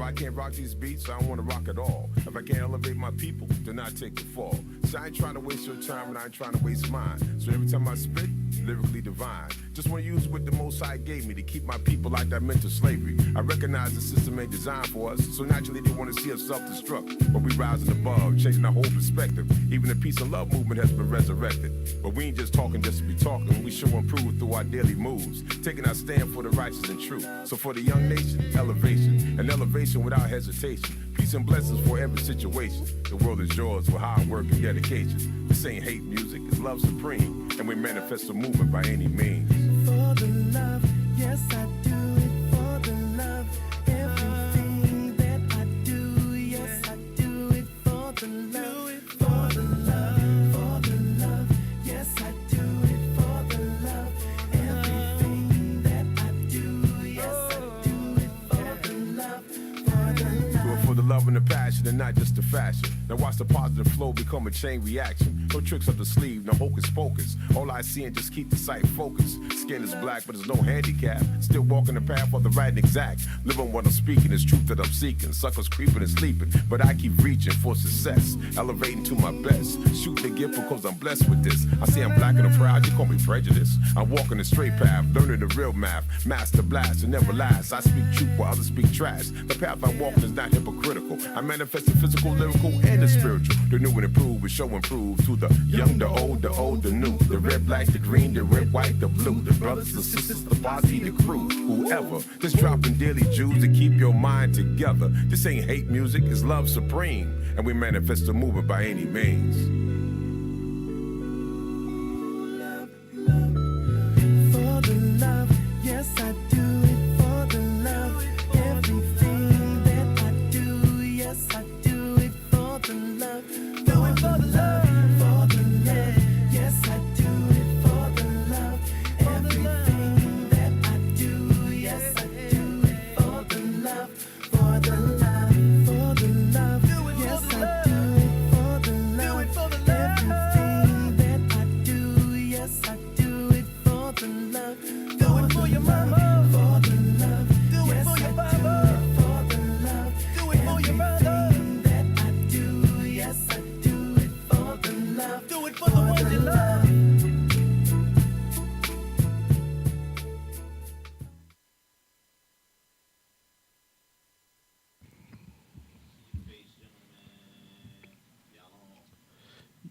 I can't rock these beats, I don't want to rock at all. If I can't elevate my people, then I take the fall. So I ain't trying to waste your time and I ain't trying to waste mine. So every time I spit, lyrically divine. Just want to use what the Most High gave me to keep my people out that mental slavery. I recognize the system ain't designed for us, so naturally they want to see us self-destruct. But we rising above, changing our whole perspective. Even the peace and love movement has been resurrected. But we ain't just talking just to be talking, we show and prove through our daily moves, taking our stand for the righteous and true. So for the young nation, elevation, and elevation without hesitation. Peace and blessings for every situation. The world is yours with hard work and dedication. This ain't hate music, it's love supreme, and we manifest the movement by any means. For the love, yes I do it for the love. Everything that I do, yes I do it for the love. For the love, for the love, yes I do it for the love. Everything that I do, yes I do it for the love. For the love. Do it for the love and the passion and not just the fashion. Now watch the positive flow become a chain reaction. No tricks up the sleeve, no hocus pocus. All I see and just keep the sight focused. Skin is black, but there's no handicap. Still walking the path of the right and exact. Living what I'm speaking is truth that I'm seeking. Suckers creeping and sleeping, but I keep reaching for success. Elevating to my best. Shooting the gift because I'm blessed with this. I say I'm black and I'm proud, you call me prejudiced. I'm walking the straight path, learning the real math. Master blast and never last. I speak truth while others speak trash. The path I'm walking is not hypocritical. I manifest the physical, lyrical, and the spiritual. The new and improved, we show and prove to the young, the old, the new. The red, black, the green, the red, white, the blue. The brothers, the sisters, the posse, the crew. Whoever, just dropping daily Jews to keep your mind together. This ain't hate music, it's love supreme. And we manifest the movement by any means. For the love, yes I do it for the love. Everything that I do, yes I do it for the love. Do it for the love, for the love. Yes I do it for the love. Everything that I do, yes I do it for the love, for the love, for the love. Yes I do it for the love. Everything that I do, yes I do it for the love. Do it for your mama, for the love. Do it for your papa, for the love. Do it for your brother. Everything that I do, yes I do it for the love. Do it for the ones you love.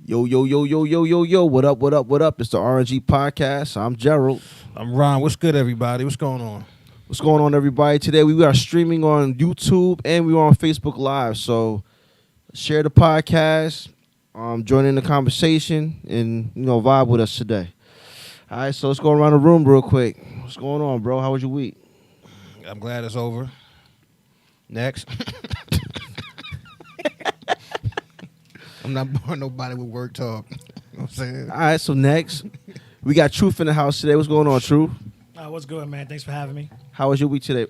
Yo, yo, yo, yo, yo, yo, yo. What up, what up, what up? It's the RNG Podcast. I'm Gerald. I'm Ron. What's good, everybody? What's going on? What's going on, everybody? Today we are streaming on YouTube and we are on Facebook Live. So share the podcast, join in the conversation, and vibe with us today. All right, so let's go around the room real quick. What's going on, bro? How was your week? I'm glad it's over. Next. I'm not boring nobody with work talk. You know what I'm saying? All right, so next we got Truth in the house today. What's going on, Truth? What's good, man? Thanks for having me. How was your week today?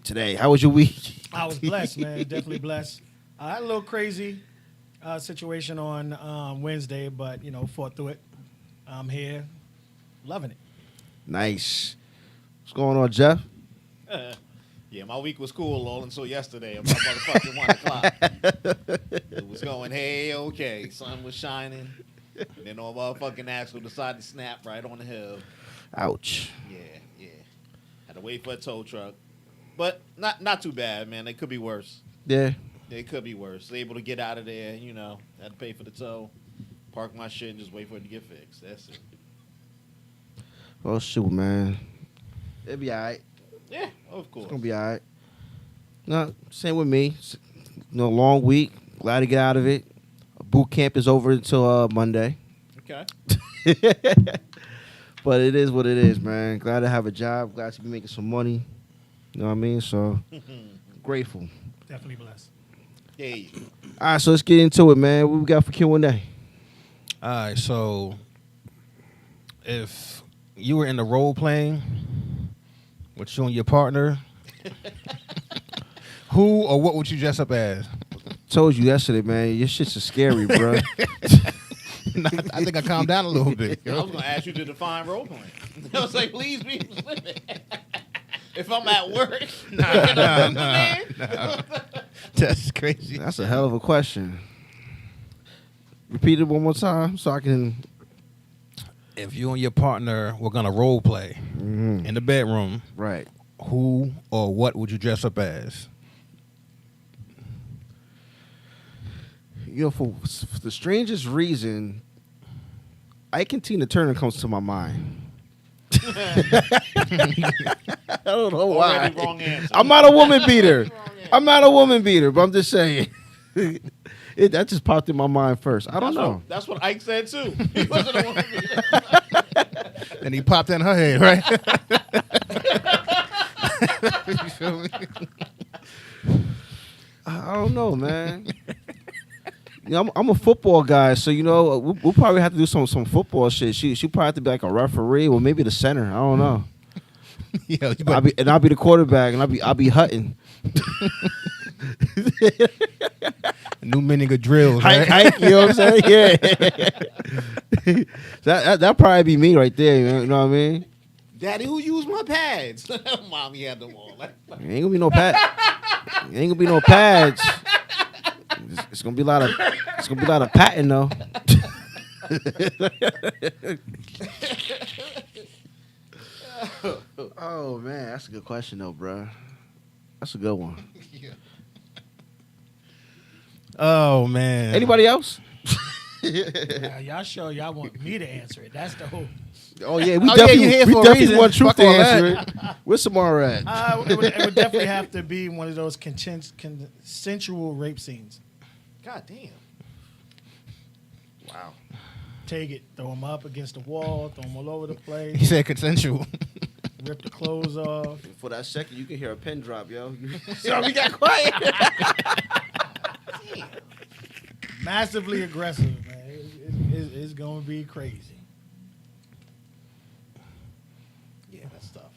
Today. How was your week? I was blessed, man. Definitely blessed. I had a little crazy situation on Wednesday, but, fought through it. I'm here, loving it. Nice. What's going on, Jeff? Yeah, my week was cool all until yesterday about motherfucking 1 o'clock. It was going, hey, okay. Sun was shining. And then all motherfucking axle decided to snap right on the hill. Ouch. Yeah. Had to wait for a tow truck. But not too bad, man. They could be worse. Yeah. They could be worse. Able to get out of there, had to pay for the tow, park my shit, and just wait for it to get fixed. That's it. Oh, shoot, man. It'll be all right. Yeah, of course. It's going to be all right. No, same with me. Long week. Glad to get out of it. Boot camp is over until Monday. Okay. But it is what it is, man. Glad to have a job. Glad to be making some money. You know what I mean? So, grateful. Definitely blessed. Hey. All right, so let's get into it, man. What we got for Q&A? All right, so if you were in the role playing with you and your partner, who or what would you dress up as? Told you yesterday, man. Your shit's so scary, bro. I think I calmed down a little bit. I was going to ask you to define role playing. I was like, please be specific. if I'm at work. Nah. That's crazy. That's a hell of a question. Repeat it one more time so I can. If you and your partner were gonna role play in the bedroom, Right. who or what would you dress up as? You know, for the strangest reason, Ike and Tina Turner comes to my mind. I don't know why. Already wrong answer. I'm not a woman beater. I'm not a woman beater, but I'm just saying. That just popped in my mind first. I don't know. That's what Ike said too. He wasn't a woman beater. And he popped in her head, right? You feel me? I don't know, man. You know, I'm a football guy, so you know we'll probably have to do some football shit. She probably have to be like a referee or maybe the center. I don't know. Yeah, you I'll be the quarterback, and I'll be Hutton. new meaning of drills, right? Hike, you know what I'm saying? Yeah. that probably be me right there. You know what I mean? Daddy, who used my pads? Mommy had them all. Ain't gonna be no pad. Ain't gonna be no pads. It's gonna be a lot of patting though. Oh man, that's a good question though, bro. That's a good one. Oh man. Anybody else? Y'all sure y'all want me to answer it? That's the whole. Oh yeah, we Oh, yeah, definitely, you here we for a definitely reason. want Truth Fuck to all answer that. it. Where's Samara at? It would definitely have to be one of those consensual rape scenes. God damn. Wow. Take it, throw them up against the wall, throw them all over the He place, said consensual. rip the clothes off. For that second, you can hear a pin drop, yo. So we got quiet. Massively aggressive, man. It's going to be crazy. Yeah, that's tough.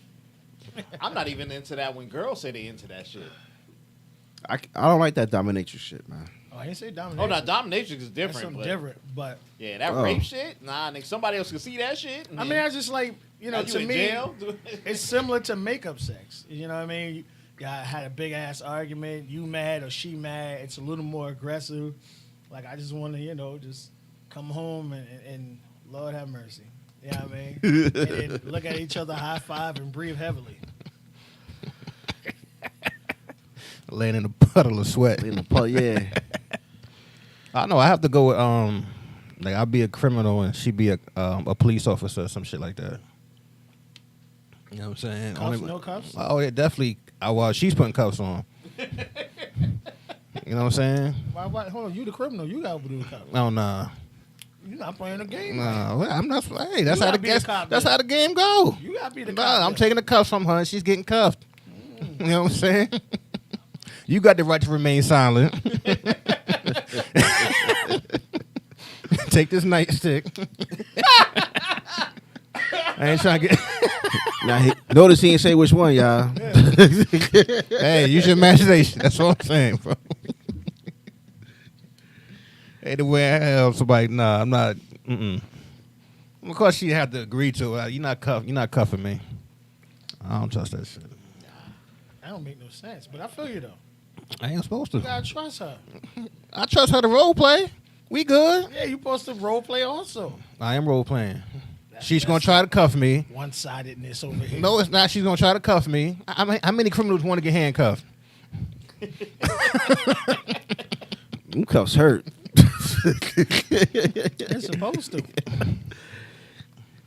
I'm not even into that when girls say they into that shit. I don't like that dominatrix shit, man. Oh, I didn't say Oh, dominatrix. no, dominatrix is That's different. something But different, but yeah, that Oh. rape shit, nah, nigga, somebody else can see that shit. I mean, I just like, now to in me, jail? it's similar to makeup sex. You know what I mean? You had a big ass argument. You mad or she mad? It's a little more aggressive. Like I just want to, just come home and Lord have mercy. You know what I mean? And look at each other, high five, and breathe heavily. Laying in a puddle of sweat. Yeah. I know. I have to go with like I'll be a criminal and she be a police officer or some shit like that. You know what I'm saying? Cuffs, no cuffs? Oh yeah, definitely. Well, she's putting cuffs on. You know what I'm saying? Why, hold on, you the criminal. You got to do the cuffs. Oh nah. You're not playing the game. Nah, well, I'm not. Hey, that's You how gotta the be the game. cop, That's then. how the game go. You got to be the Nah, cop. I'm then. taking the cuffs from her and she's getting cuffed. You know what I'm saying? You got the right to remain silent. Take this nightstick. I ain't trying to get. Now, notice he ain't say which one, y'all. Hey, use your imagination. That's what I'm saying, bro. Hey, the way I help somebody, nah, I'm not. Of course, she had to agree to it. You're not cuffing me. I don't trust that shit. That don't make no sense, but I feel you, though. I ain't supposed to. You got to trust her. I trust her to role play. We good. Yeah, you supposed to role play also. I am role playing. She's gonna try to cuff me. One-sidedness over here. No, it's not. She's gonna try to cuff me. How many criminals want to get handcuffed? Them cuffs hurt. It's supposed to.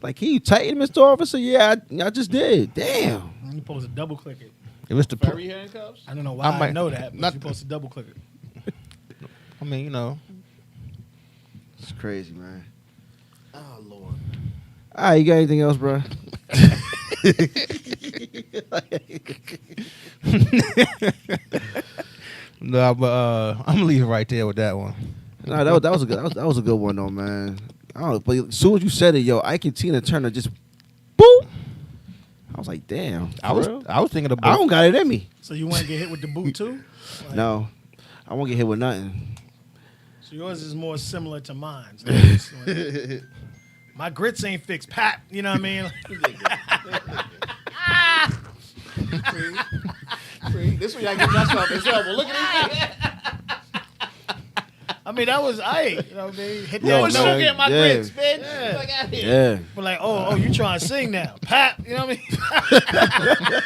Like, can you tighten, Mr. Officer? Yeah, I just did. Damn. You're supposed to double click it. It was the. Furry handcuffs? I don't know why I I, might- know that, but not- you're supposed to double click it. I mean, you know. It's crazy, man. Oh, Lord. All right, you got anything else, bro? No, but I'm gonna leave it right there with that one. No, that was a good that was a good one though, man. I don't know, but as soon as you said it, yo, Ike and Tina Turner just boop. I was like, damn. I was thinking about. I don't got it in me. So you want to get hit with the boot too? Like, No, I won't get hit with nothing. So yours is more similar to mine. So it's like, my grits ain't fixed, Pat. You know what I mean? This one y'all get yourself in trouble. Look at this. I mean, that was aight. You know what I mean? Hit Yo, that Don't note. man. get my Yeah. grits, bitch. Yeah. Fuck out here. Yeah. But like, oh, you trying to sing now? Pap, you know what I mean?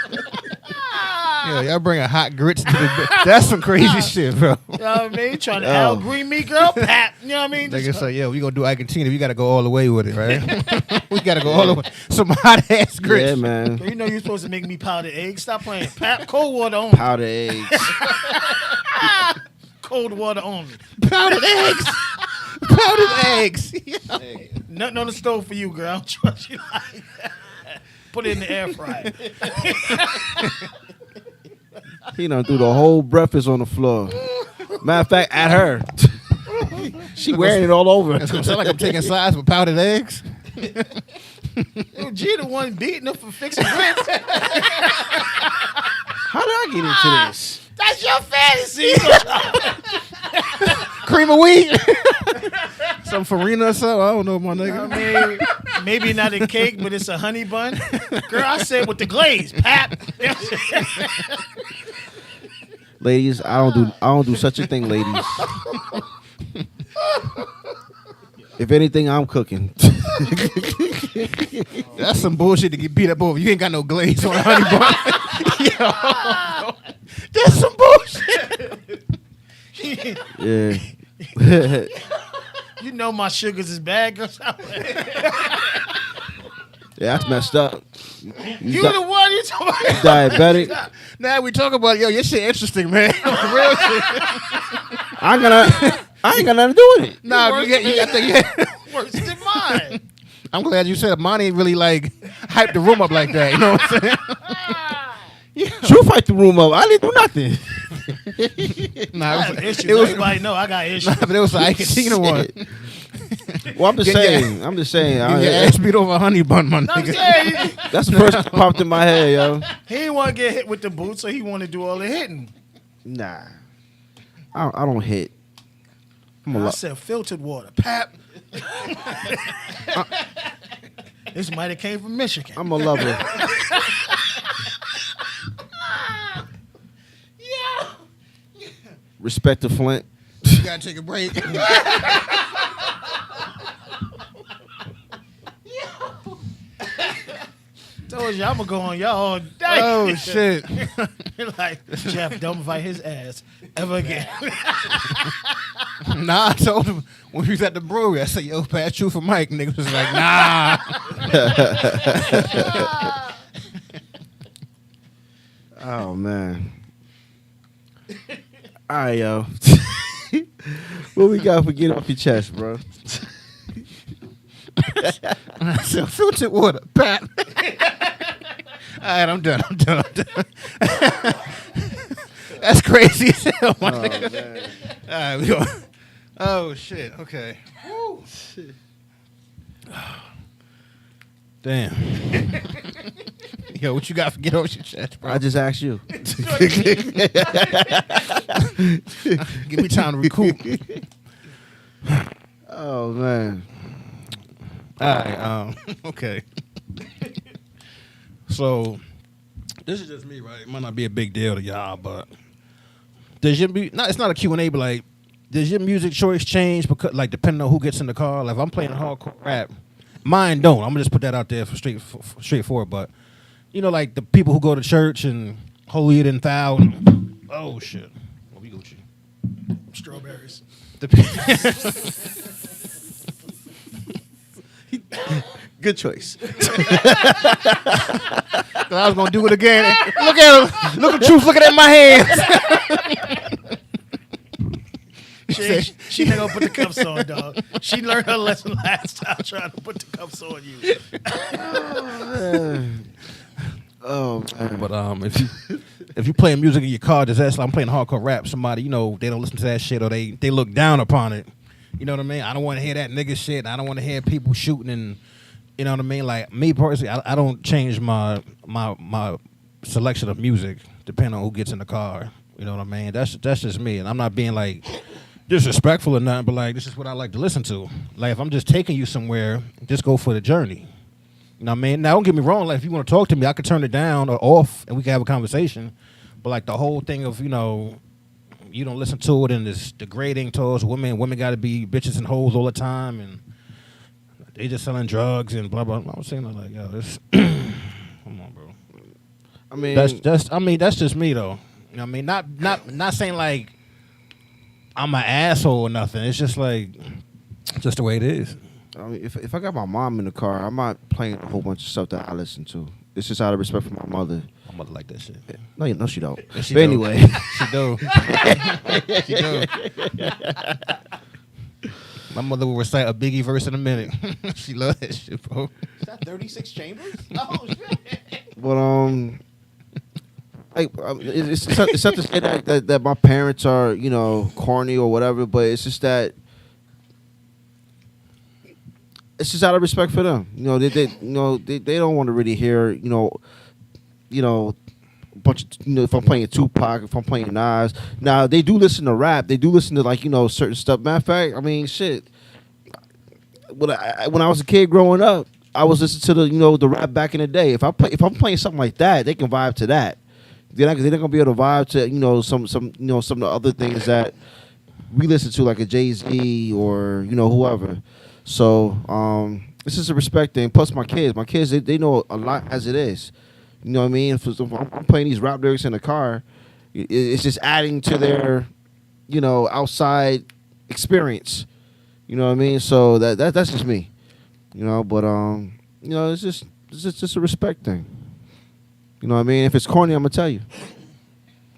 Yeah, y'all bring a hot grits to the. That's some crazy shit, bro. You know what I mean? Trying to Al Green me, girl? Pap, you know what I mean? They Just- can say, "Yo, we gonna do Argentina. We gotta go all the way with it, right? We gotta go all the way. Some hot ass grits. Yeah, man. You know you're supposed to make me powdered eggs. Stop playing. Pap, cold water only. Powder eggs. Cold water only. Powdered eggs. Powdered eggs. Hey, Nothing on the stove for you, girl. I don't trust you like that. Put it in the air fryer. He done threw the whole breakfast on the floor. Matter of fact, at her. She wearing it all over. It's gonna sound like I'm taking sides with powdered eggs. Yo, G the one beating her for fixing grits. How did I get into this? That's your fantasy. Cream of wheat. Some farina or something. I don't know, my nigga. I mean, maybe not a cake, but it's a honey bun. Girl, I said with the glaze, Pap. Ladies, I don't do such a thing, ladies. If anything, I'm cooking. That's some bullshit to get beat up over. You ain't got no glaze on a honey bun. Yo, that's some bullshit. Yeah. You know my sugars is bad, girl. Yeah, that's messed up. You the one you talking about. Diabetic. Now we talk about your shit interesting, man. Real shit. I ain't got nothing to do with it. Nah, you got the. Worse than mine. I'm glad you said Monty ain't really like hyped the room up like that. You know what I'm saying? She'll fight the room up. I didn't do nothing. Nah, I have issues. it was, Everybody know I got issues. nah, but it was the Iketina one. Well, I'm just Yeah, yeah. saying. I'm just saying. Get your ass beat over a honey bun, my I'm nigga. saying That's the first that popped in my head, yo. he didn't want to get hit with the boot, so he wanted to do all the hitting. Nah. I don't hit. I'm a I lot. said filtered water, Pap. This might have came from Michigan. I'm a lover. Respect to Flint. You gotta take a break. Told you I'm gonna go on y'all all day. Oh shit! Like Jeff, don't invite his ass ever again. Nah, I told him when we was at the brewery. I said, "Yo, pass you for Mike." Niggas was like, "Nah." Oh man. All right, yo. What we got for get off your chest, bro? I said, "Filtered water, Pat." All right, I'm done. That's crazy as hell, my nigga. All right, we go. Oh shit. Okay. Woo. Damn. Yo, what you got for get off your chest, bro? I just asked you. Give me time to recoup. Oh man. All right. Okay. So, this is just me, right? It might not be a big deal to y'all, but does your it's not a Q&A, but like, does your music choice change because, like, depending on who gets in the car? Like, if I'm playing hardcore rap, mine don't. I'm gonna just put that out there for straightforward. But you know, like the people who go to church and holier than thou. Oh shit! What we Gucci? Strawberries. Good choice. I was gonna do it again. Look at him. Look at Truth looking at my hands. She ain't gonna put the cuffs on, dog. She learned her lesson last time trying to put the cuffs on you. Oh man. But if you playing music in your car, just ask like I'm playing hardcore rap. Somebody, you know, they don't listen to that shit or they look down upon it. You know what I mean? I don't want to hear that nigga shit. I don't want to hear people shooting and you know what I mean. Like me personally, I don't change my selection of music depending on who gets in the car. You know what I mean? That's just me, and I'm not being like disrespectful or nothing, but like this is what I like to listen to. Like if I'm just taking you somewhere, just go for the journey. You know what I mean? Now, don't get me wrong. Like, if you want to talk to me, I could turn it down or off, and we can have a conversation. But like the whole thing of, you know, you don't listen to it and it's degrading towards women. Women got to be bitches and hoes all the time, and they just selling drugs and blah blah. I was saying like, yo, this. Come on, bro. I mean, That's just me though. You know what I mean? Not saying like I'm an asshole or nothing. It's just like just the way it is. I mean, if I got my mom in the car, I'm not playing a whole bunch of stuff that I listen to. It's just out of respect for my mother. My mother like that shit. No, she don't. Yeah, she But do. anyway, She do. She do. My mother will recite a Biggie verse in a minute. She love that shit, bro. Is that 36 chambers? Oh shit. but like it's not to say that my parents are, you know, corny or whatever, but it's just that it's just out of respect for them. You know, they don't want to really hear, you know, a bunch of, you know, if I'm playing Tupac, if I'm playing Nas. Now they do listen to rap. They do listen to, like, you know, certain stuff. Matter of fact, I mean, shit. When I was a kid growing up, I was listening to the rap back in the day. If I'm playing something like that, they can vibe to that. They're not gonna be able to vibe to, you know, some of the other things that we listen to, like a Jay-Z or, you know, whoever. So this is a respect thing. Plus my kids, they know a lot as it is. You know what I mean? If I'm playing these rap lyrics in the car, it's just adding to their, you know, outside experience. You know what I mean? So that's just me. You know, but you know, it's just a respect thing. You know what I mean? If it's corny, I'm gonna tell you.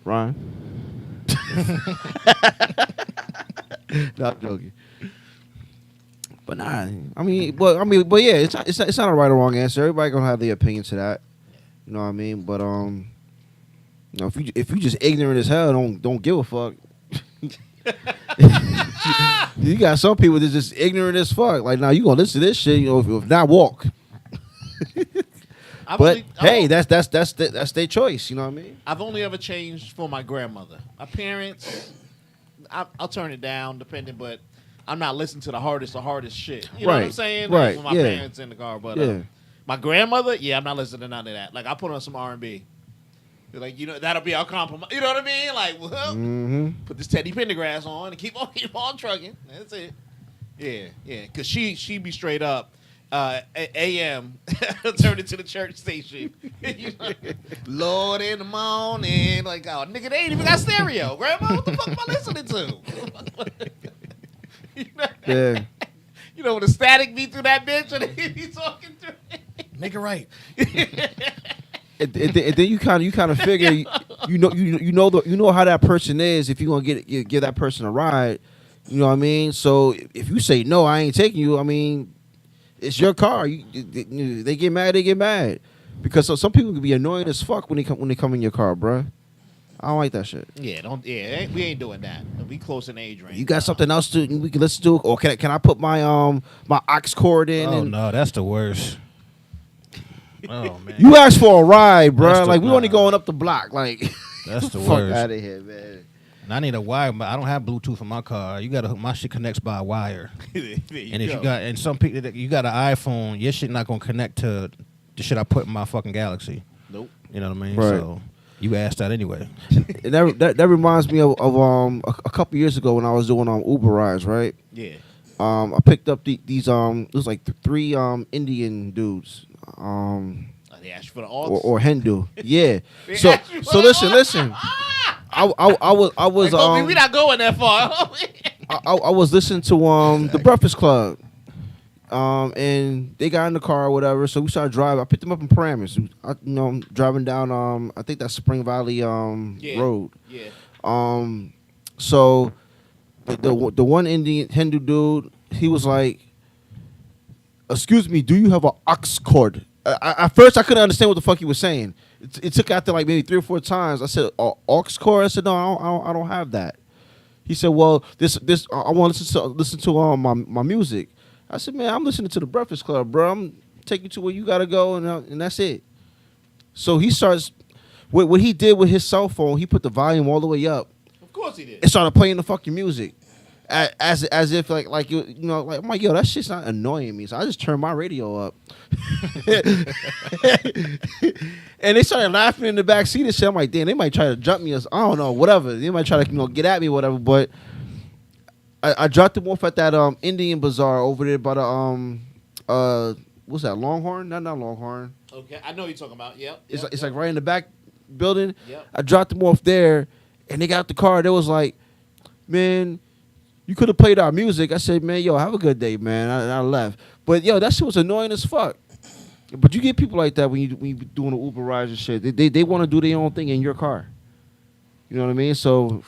Ryan. No, I'm joking. But nah, but yeah, it's not a right or wrong answer. Everybody gonna have their opinion to that. You know what I mean? But you know, if you just ignorant as hell, don't give a fuck. You got some people that's just ignorant as fuck. Like, now you gonna listen to this shit, you know, if not walk. But hey, that's their choice. You know what I mean? I've only ever changed for my grandmother. My parents, I'll turn it down depending, but I'm not listening to the hardest shit. You know what I'm saying? Right. With my parents in the car, but my grandmother, I'm not listening to none of that. Like, I put on some R&B. Like, you know, that'll be our compromise. You know what I mean? Like, well, put this Teddy Pendergrass on and keep on trucking. That's it. Yeah. Because she be straight up. AM turned into the church station. Lord in the morning. Like, oh, nigga, they ain't even got stereo. Grandma, what the fuck am I listening to? Yeah. You know, when the static be through that bitch and he be talking through it. Make it right. And then you kind of figure you know how that person is. If you gonna give that person a ride, you know what I mean. So if you say no, I ain't taking you. I mean, it's your car. They get mad, because some people can be annoying as fuck when they come in your car, bruh. I don't like that shit. Yeah, we ain't doing that. We close in age range. You got something else we can listen to, or can I put my my aux cord in? Oh no, that's the worst. Oh man, You asked for a ride, bruh. That's Like, we nah. only going up the block. Like, that's the fuck worst. out of here, man. And I need a wire, but I don't have Bluetooth in my car. You gotta hook my shit connects by a wire. And some people, you got an iPhone, your shit not gonna connect to the shit I put in my fucking Galaxy. Nope. You know what I mean? Right. So you asked that anyway. And that reminds me of a couple years ago when I was doing Uber rides, right? Yeah. I picked up these it was like three Indian dudes. They asked you for the aux. Or Hindu. Yeah. They So asked you for the listen. I was Like, Kobe, we not going that far. I was listening to The Breakfast Club. And they got in the car or whatever, so we started driving. I picked them up in Paramus. I'm driving down I think that's Spring Valley Road. Yeah. So the one Indian Hindu dude, he was like, "Excuse me, do you have an aux cord?" At first, I couldn't understand what the fuck he was saying. It took after like maybe 3 or 4 times. I said, "Aux cord?" I said, "No, I don't have that." He said, "Well, this I want to listen to my music." I said, "Man, I'm listening to the Breakfast Club, bro. I'm taking you to where you gotta go, and that's it." So he starts. What he did with his cell phone, he put the volume all the way up. Of course he did. And started playing the fucking music. as if like you know, like I'm like, yo, that shit's not annoying me. So I just turned my radio up. And they started laughing in the back seat and shit. I'm like, damn, they might try to jump me or I don't know, whatever. They might try to get at me or whatever. But I dropped them off at that Indian bazaar over there by the what's that, Longhorn? Not Longhorn. Okay, I know what you're talking about. Yep. It's like right in the back building. Yep. I dropped them off there, and they got out the car. They was like, man, you could have played our music. I said, man, yo, have a good day, man. And I left. But yo, that shit was annoying as fuck. But you get people like that when you doing the Uber rides and shit. They want to do their own thing in your car. You know what I mean? So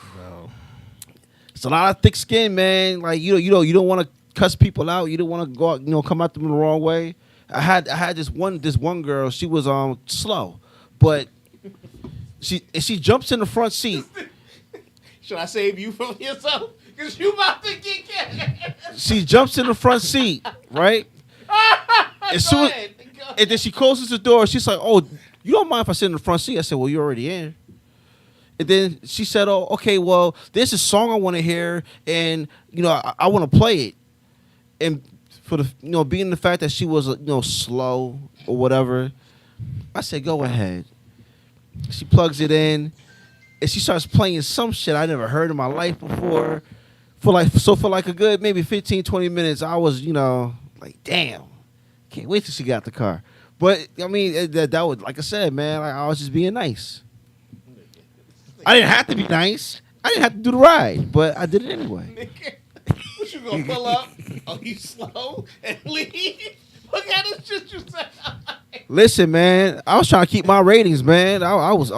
it's a lot of thick skin, man. Like you don't want to cuss people out. You don't want to go out, come at them the wrong way. I had this one girl. She was slow, but she jumps in the front seat. Should I save you from yourself? Because you about to get killed. She jumps in the front seat, right? And then she closes the door. She's like, "Oh, you don't mind if I sit in the front seat?" I said, "Well, you're already in." And then she said, "Oh, okay. Well, there's a song I want to hear, and I want to play it." And for the being the fact that she was slow or whatever, I said, "Go ahead." She plugs it in, and she starts playing some shit I never heard in my life before. For like a good maybe 15, 20 minutes, I was like, damn, can't wait till she got the car. But I mean, that was, like I said, man, I was just being nice. I didn't have to be nice. I didn't have to do the ride, but I did it anyway. What, you gonna pull up? Oh, you slow and leave? What kind of shit you say? Listen, man, I was trying to keep my ratings, man. I was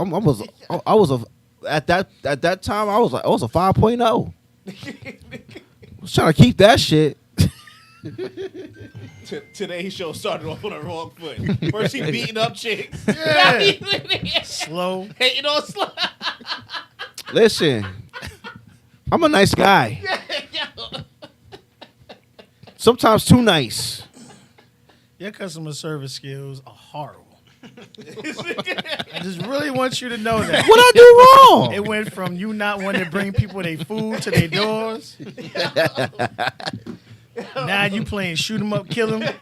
at that time I was a 5.0. I was trying to keep that shit. Today's show started off on the wrong foot. First he beating up chicks. Yeah. Slow. Hating on slow. Listen, I'm a nice guy. Sometimes too nice. Your customer service skills are horrible. I just really want you to know that. What I do wrong? It went from you not wanting to bring people their food to their doors. Now you playing shoot 'em up, kill 'em.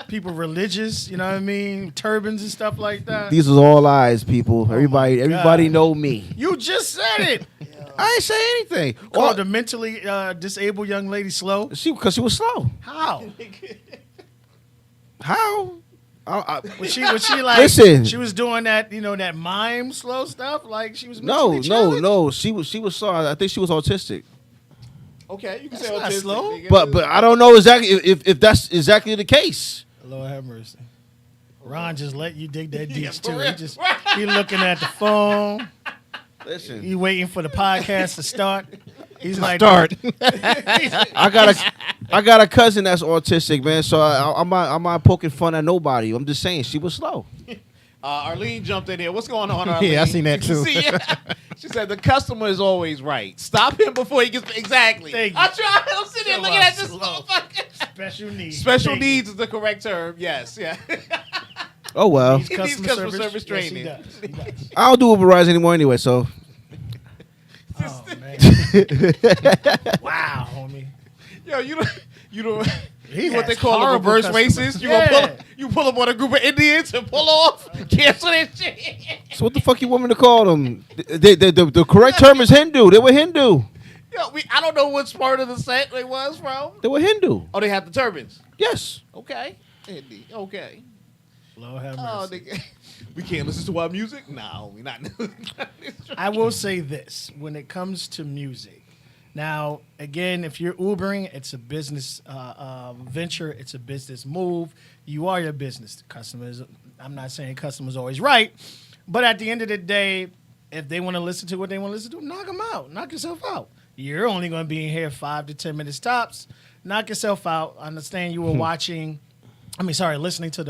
People religious, you know what I mean? Turbans and stuff like that. These was all lies, people. Everybody know me. You just said it. I ain't say anything. Called the mentally disabled young lady slow. Because she was slow. How? How? Was she like? Listen. She was doing that, that mime slow stuff. Like she was. No. challenged? She was slow. I think she was autistic. Okay, you can That's say not autistic, slow. nigga. But I don't know exactly if that's exactly the case. Lord have mercy. Ron just let you dig that Yeah, deep for too. real. He looking at the phone. Listen, He waiting for the podcast to start. He's like, Start. I got a cousin that's autistic, man. So I'm not poking fun at nobody. I'm just saying she was slow. Arlene jumped in here. What's going on, Arlene? Yeah, I seen that, too. See, yeah. She said the customer is always right. Stop him before he gets exactly. Thank you. I'm sitting there So looking at this slow. motherfucker. special needs. Special Thank you. needs is the correct term. Yes, yeah. Oh well, He needs customer service training. Yes, he does. I don't do Uber rides anymore anyway. So Oh man! Wow, homie. Yo, you know He what they has call a horrible reverse customers. racist? Yeah. You pull up on a group of Indians and pull off, cancel that shit. so what the fuck you want me to call them? The correct term is Hindu. They were Hindu. Yo, I don't know which part of the set they was from. They were Hindu. Oh, they had the turbans. Yes. Okay, Indy. Okay. Lord have Oh, mercy. nigga. We can't listen to our music? No, we not. I will say this when it comes to music. Now, again, if you're Ubering, it's a business venture. It's a business move. You are your business. Customers, I'm not saying customers always right, but at the end of the day, if they want to listen to what they want to listen to, knock them out. Knock yourself out. You're only going to be in here 5 to 10 minutes tops. Knock yourself out. I understand you were listening to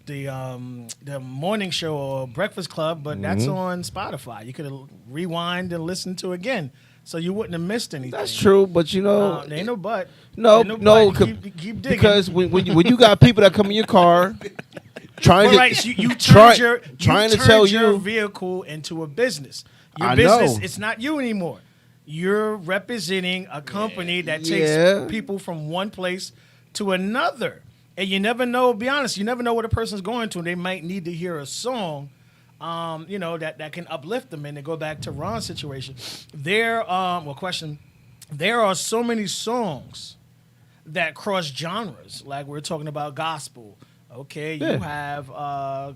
the morning show or Breakfast Club, but that's on Spotify. You could rewind and listen to again, so you wouldn't have missed anything. That's true, but There ain't no but. No, Ain't no, but. Keep digging. because when you got people that come in your car trying But to right, so you try- turned trying to your tell your you- vehicle into a business. Your I business, know. it's not you anymore. You're representing a company that Yeah. takes people from one place to another. And you never know, be honest, you never know what a person's going to. They might need to hear a song, that can uplift them. And to go back to Ron's situation, there are so many songs that cross genres. Like we're talking about gospel. Okay, Yeah. you have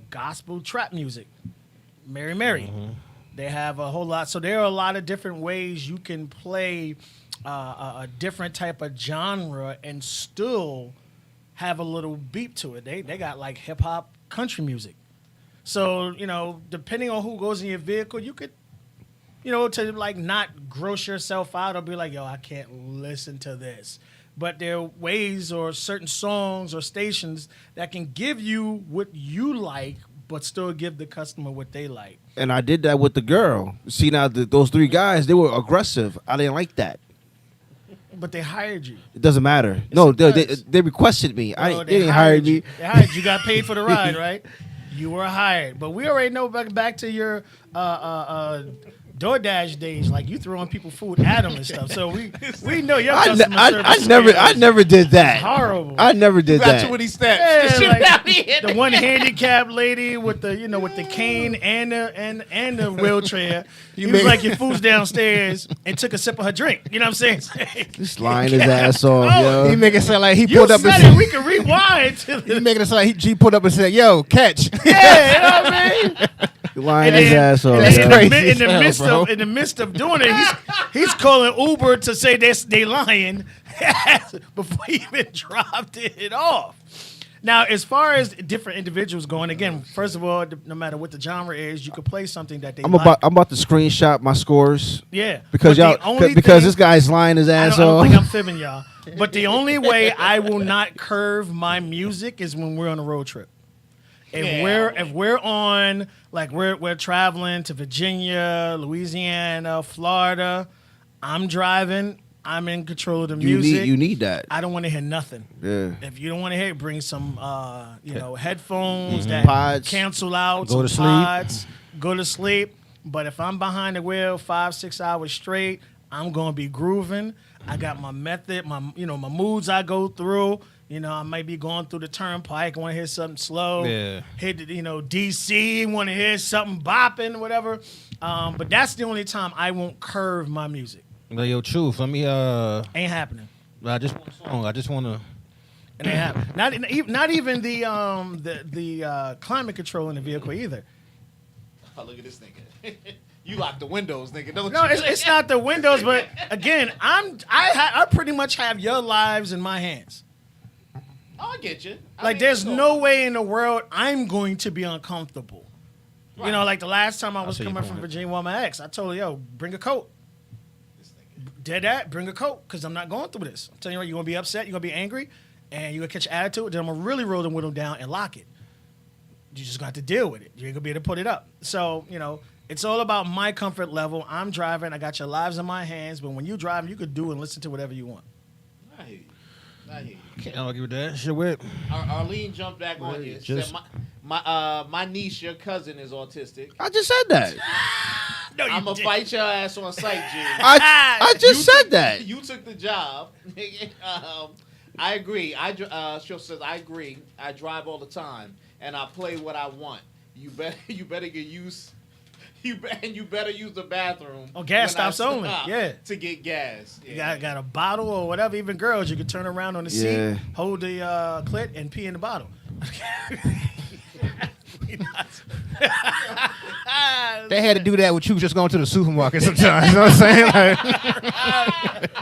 gospel trap music, Mary Mary. They have a whole lot. So there are a lot of different ways you can play a different type of genre and still have a little beat to it. They got like hip hop country music. So, depending on who goes in your vehicle, you could, to like not gross yourself out or be like, yo, I can't listen to this. But there are ways or certain songs or stations that can give you what you like, but still give the customer what they like. And I did that with the girl. See, now those 3 guys, they were aggressive. I didn't like that. But they hired you. It doesn't matter. Yes, No, it they does. requested me. Oh, They didn't hire me. They hired you. You got paid for the ride, right? You were hired. But we already know back to your DoorDash days, like you throwing people food at them and stuff. So we know your customer service. I never did that. It's horrible. I never did Got that. too many steps. Yeah, This shit like out here. the one handicapped lady with the with the cane and the wheelchair. He was like, your food's downstairs, and took a sip of her drink. You know what I'm saying? Just lying his ass off, Oh, yo. He make it sound like he You pulled up and said said, it. We can rewind to he the making it sound like he pulled up and said, "Yo, catch." yeah. You know what I mean? Lying And his then- ass off. and That's yo. in, crazy the, in, the as hell, midst bro. of, in the midst of doing it, he's calling Uber to say they lying before he even dropped it off. Now, as far as different individuals going, again, first of all, no matter what the genre is, you can play something that they I'm like. about to screenshot my scores Yeah, because But the only thing- this guy's lying his I ass don't off. think I'm fibbing y'all. But the only way I will not curve my music is when we're on a road trip. If we're on, like we're traveling to Virginia, Louisiana, Florida, I'm driving, I'm in control of the music. You need that. I don't want to hear nothing. Yeah. If you don't want to hear it, bring some headphones that Pods. cancel out. Go some to sleep. Pods, go to sleep. But if I'm behind the wheel 5-6 hours straight, I'm gonna be grooving. I got my method, my moods I go through. I might be going through the turnpike, want to hear something slow. Yeah. Hit DC, want to hear something bopping, whatever. But that's the only time I won't curve my music. Like, yo, truth. Let me. Ain't happening. I just want a song. I just want to. And they have not even the climate control in the vehicle either. Oh, look at this nigga. You lock the windows, nigga. Don't No, you? it's not the windows, but again, I pretty much have your lives in my hands. Oh, I get you. There's no way in the world I'm going to be uncomfortable. Right. Like the last time I was see your coming from point. Virginia with my ex, I told her, yo, bring a coat. Dead at, bring a coat, because I'm not going through this. I'm telling you right, you're going to be upset, you're going to be angry, and you're going to catch attitude, then I'm going to really roll the window down and lock it. You just got to deal with it. You ain't going to be able to put it up. So, it's all about my comfort level. I'm driving, I got your lives in my hands, but when you drive, you could do and listen to whatever you want. I hear you. I hear you. Can't argue with that. Shit, whip. Arlene jumped back on you. just- Said, my niece, your cousin, is autistic. I just said that. No, you I'm gonna didn't. fight your ass on site, G. I just said that. You took the job. I agree. She says I agree. I drive all the time, and I play what I want. You better get used. You better use the bathroom. Oh, gas when I stops only. stop Yeah. to get gas. You got a bottle or whatever. Even girls, you can turn around on the Yeah. seat, hold the clit, and pee in the bottle. They had to do that with you just going to the supermarket sometimes. You know what I'm saying? Like,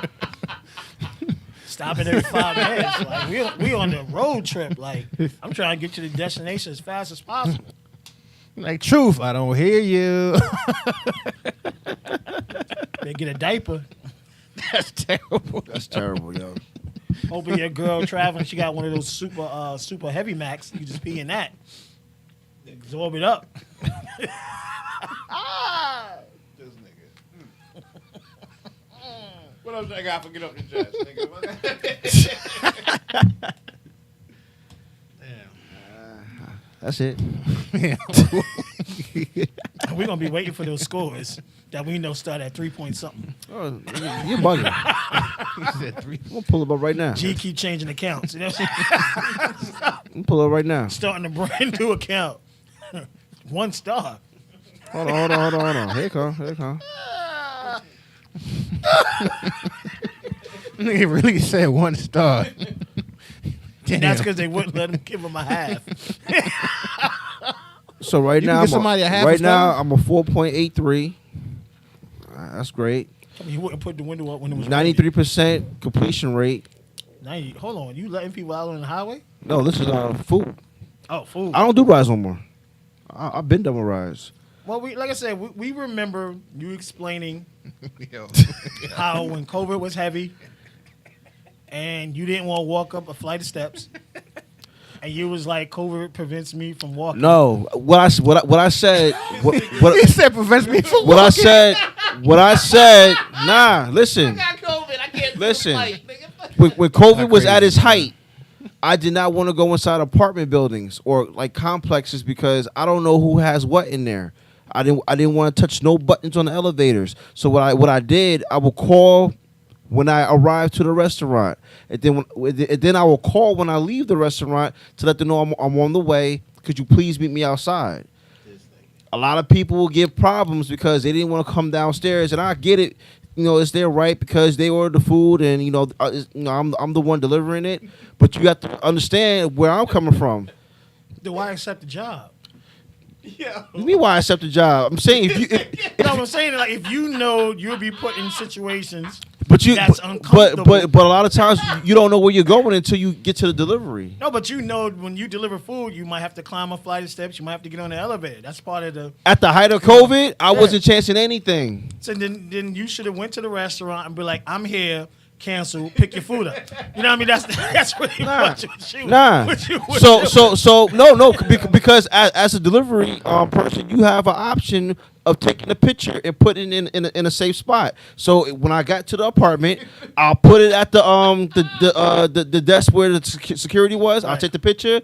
Stopping every 5 minutes. Like we on the road trip. Like I'm trying to get to the destination as fast as possible. like, truth. I don't hear you. They get a diaper. That's terrible. That's terrible, yo. Hoping your girl traveling, she got one of those super heavy Max. You can just pee in that. Absorb it up. This nigga. What else I got for get up the chest, nigga? That's it. We're gonna be waiting for those scores that we know start at 3 point something. Oh, nigga, you're bugging. He said 3. I'm gonna pull it up right now. G keep changing accounts. You know what I'm saying? I'm gonna pull it up right now. Starting a brand new account. 1 star. Hold on. Here it come. Nigga really said 1 star. And that's because they wouldn't let him give him a half. So right You now, can give somebody a half a right star? now I'm a 4.83. That's great. He wouldn't put the window up when it was 93% completion rate. 90. Hold on. You letting people out on the highway? No, this is food. Oh, food. I don't do rides no more. I've been done with rides. Well, like I said, we remember you explaining Yo. how when COVID was heavy and you didn't want to walk up a flight of steps, and you was like, COVID prevents me from walking. No, what I said, He said prevents me from what I said. Nah, listen. I got COVID. I can't Listen. do the flight, nigga. When COVID Not was crazy, at its man. height, I did not want to go inside apartment buildings or like complexes because I don't know who has what in there. I didn't want to touch no buttons on the elevators. So what I did, I would call when I arrived to the restaurant, and then I will call when I leave the restaurant to let them know I'm on the way. Could you please meet me outside? A lot of people will give problems because they didn't want to come downstairs, and I get it. You know, it's their right because they ordered the food, and I'm the one delivering it. But you have to understand where I'm coming from. Then why accept the job? Yeah. You mean why I accept the job? I'm saying if you, You know what I'm saying? Like, if you know you'll be put in situations but you, that's but uncomfortable. but a lot of times you don't know where you're going until you get to the delivery. No, but you know when you deliver food, you might have to climb a flight of steps. You might have to get on the elevator. That's part of the. At the height of COVID, I wasn't chancing anything. So then you should have went to the restaurant and be like, I'm here. Cancel. Pick your food up. You know what I mean? That's really what you would do. So no, because as a delivery person, you have an option of taking a picture and putting it in a safe spot. So when I got to the apartment, I'll put it at the desk where the security was. I'll Right. take the picture.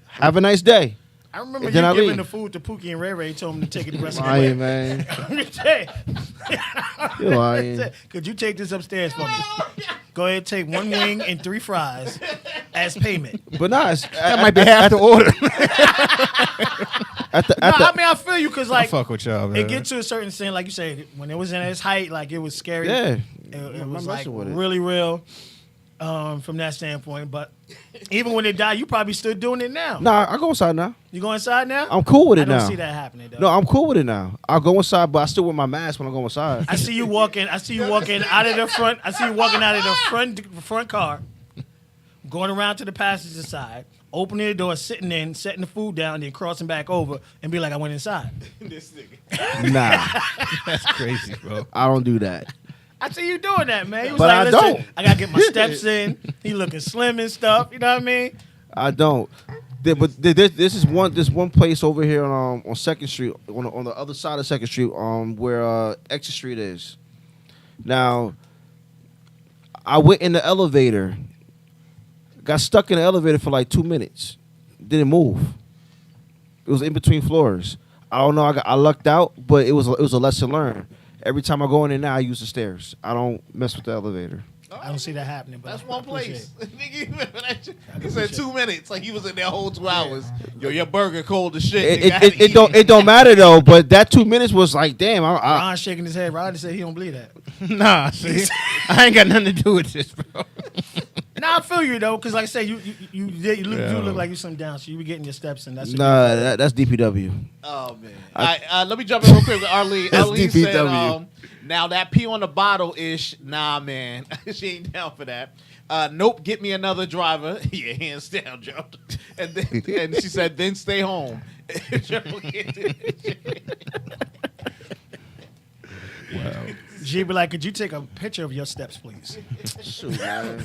Have a nice day. I remember And you then I giving leave. the food to Pookie and Ray Ray. Told them to take it the rest of the Lying, way. man. Hey. You're lying. Could you take this upstairs for me? Go ahead, take 1 wing and 3 fries as payment. But nah, That might be half the order. I mean, I feel you because I like fuck with y'all, man. it gets to a certain thing, like you said, when it was in its height, like it was scary. Yeah. It I'm was not like messing with it. really real from that standpoint. But even when it died, you probably still doing it now. Nah, I go inside now. You go inside now? I'm cool with I it don't now. see that happening though. No, I'm cool with it now. I'll go inside, but I still wear my mask when I go inside. I see you walking out of the front. I see you walking out of the front car, going around to the passenger side, opening the door, sitting in, setting the food down, then crossing back over and be like, I went inside. This nigga. Nah, That's crazy, bro. I don't do that. I see you doing that, man. He was But like, I listen, don't. I gotta get my steps in. He looking slim and stuff. You know what I mean? I don't. This is one place over here on Second Street, on the other side of Second Street, where Exit Street is. Now, I went in the elevator, got stuck in the elevator for like 2 minutes, didn't move. It was in between floors. I don't know. I lucked out, but it was a lesson learned. Every time I go in there now, I use the stairs. I don't mess with the elevator. I don't see that happening. But That's I one appreciate place. it. Nigga, you remember that shit? He said 2 minutes. Like he was in there whole 2 hours. Yo, your burger cold as shit. nigga. I had to eat It don't matter though. But that 2 minutes was like, damn. I Ron shaking his head. Ron said he don't believe that. Nah, see, I ain't got nothing to do with this, bro. Nah, I feel you though, because like I said, you do Yeah. look like you some down, so you be getting your steps in. That's nah. That's DPW. Oh man. Let me jump in real quick with Arlene. That's Arlene said, DPW. now that pee on the bottle ish, nah man. She ain't down for that. Nope, get me another driver. Yeah, hands down, Joe. And she said, then stay home. Wow. G be like, could you take a picture of your steps, please? Shoot, man.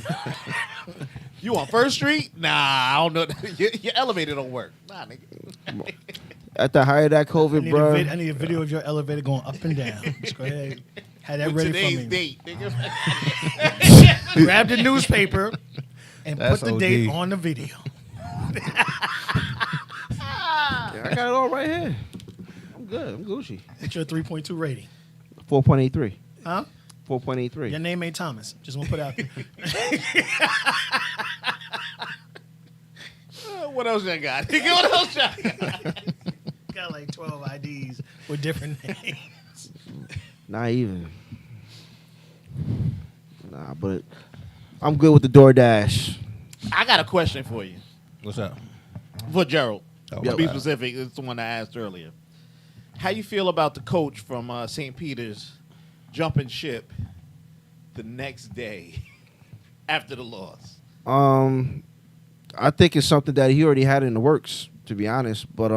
You on First Street? Nah, I don't know. Your elevator don't work. Nah, nigga. At the height of that COVID, bro. I need a video of your elevator going up and down. Just go ahead. Have that With ready today's for me. date, nigga. Grab the newspaper and That's put the date OD. on the video. Yeah, I got it all right here. I'm good. I'm Gucci. It's your 3.2 rating. 4.83. Huh? 4.83. Your name ain't Thomas. Just want to put it out there. What else I got? What else I got? Got like 12 IDs with different names. Not even. Nah, but I'm good with the DoorDash. I got a question for you. What's up? For Gerald. Oh, To wow. be specific, it's the one I asked earlier. How you feel about the coach from St. Peter's jumping ship the next day after the loss? I think it's something that he already had in the works, to be honest. But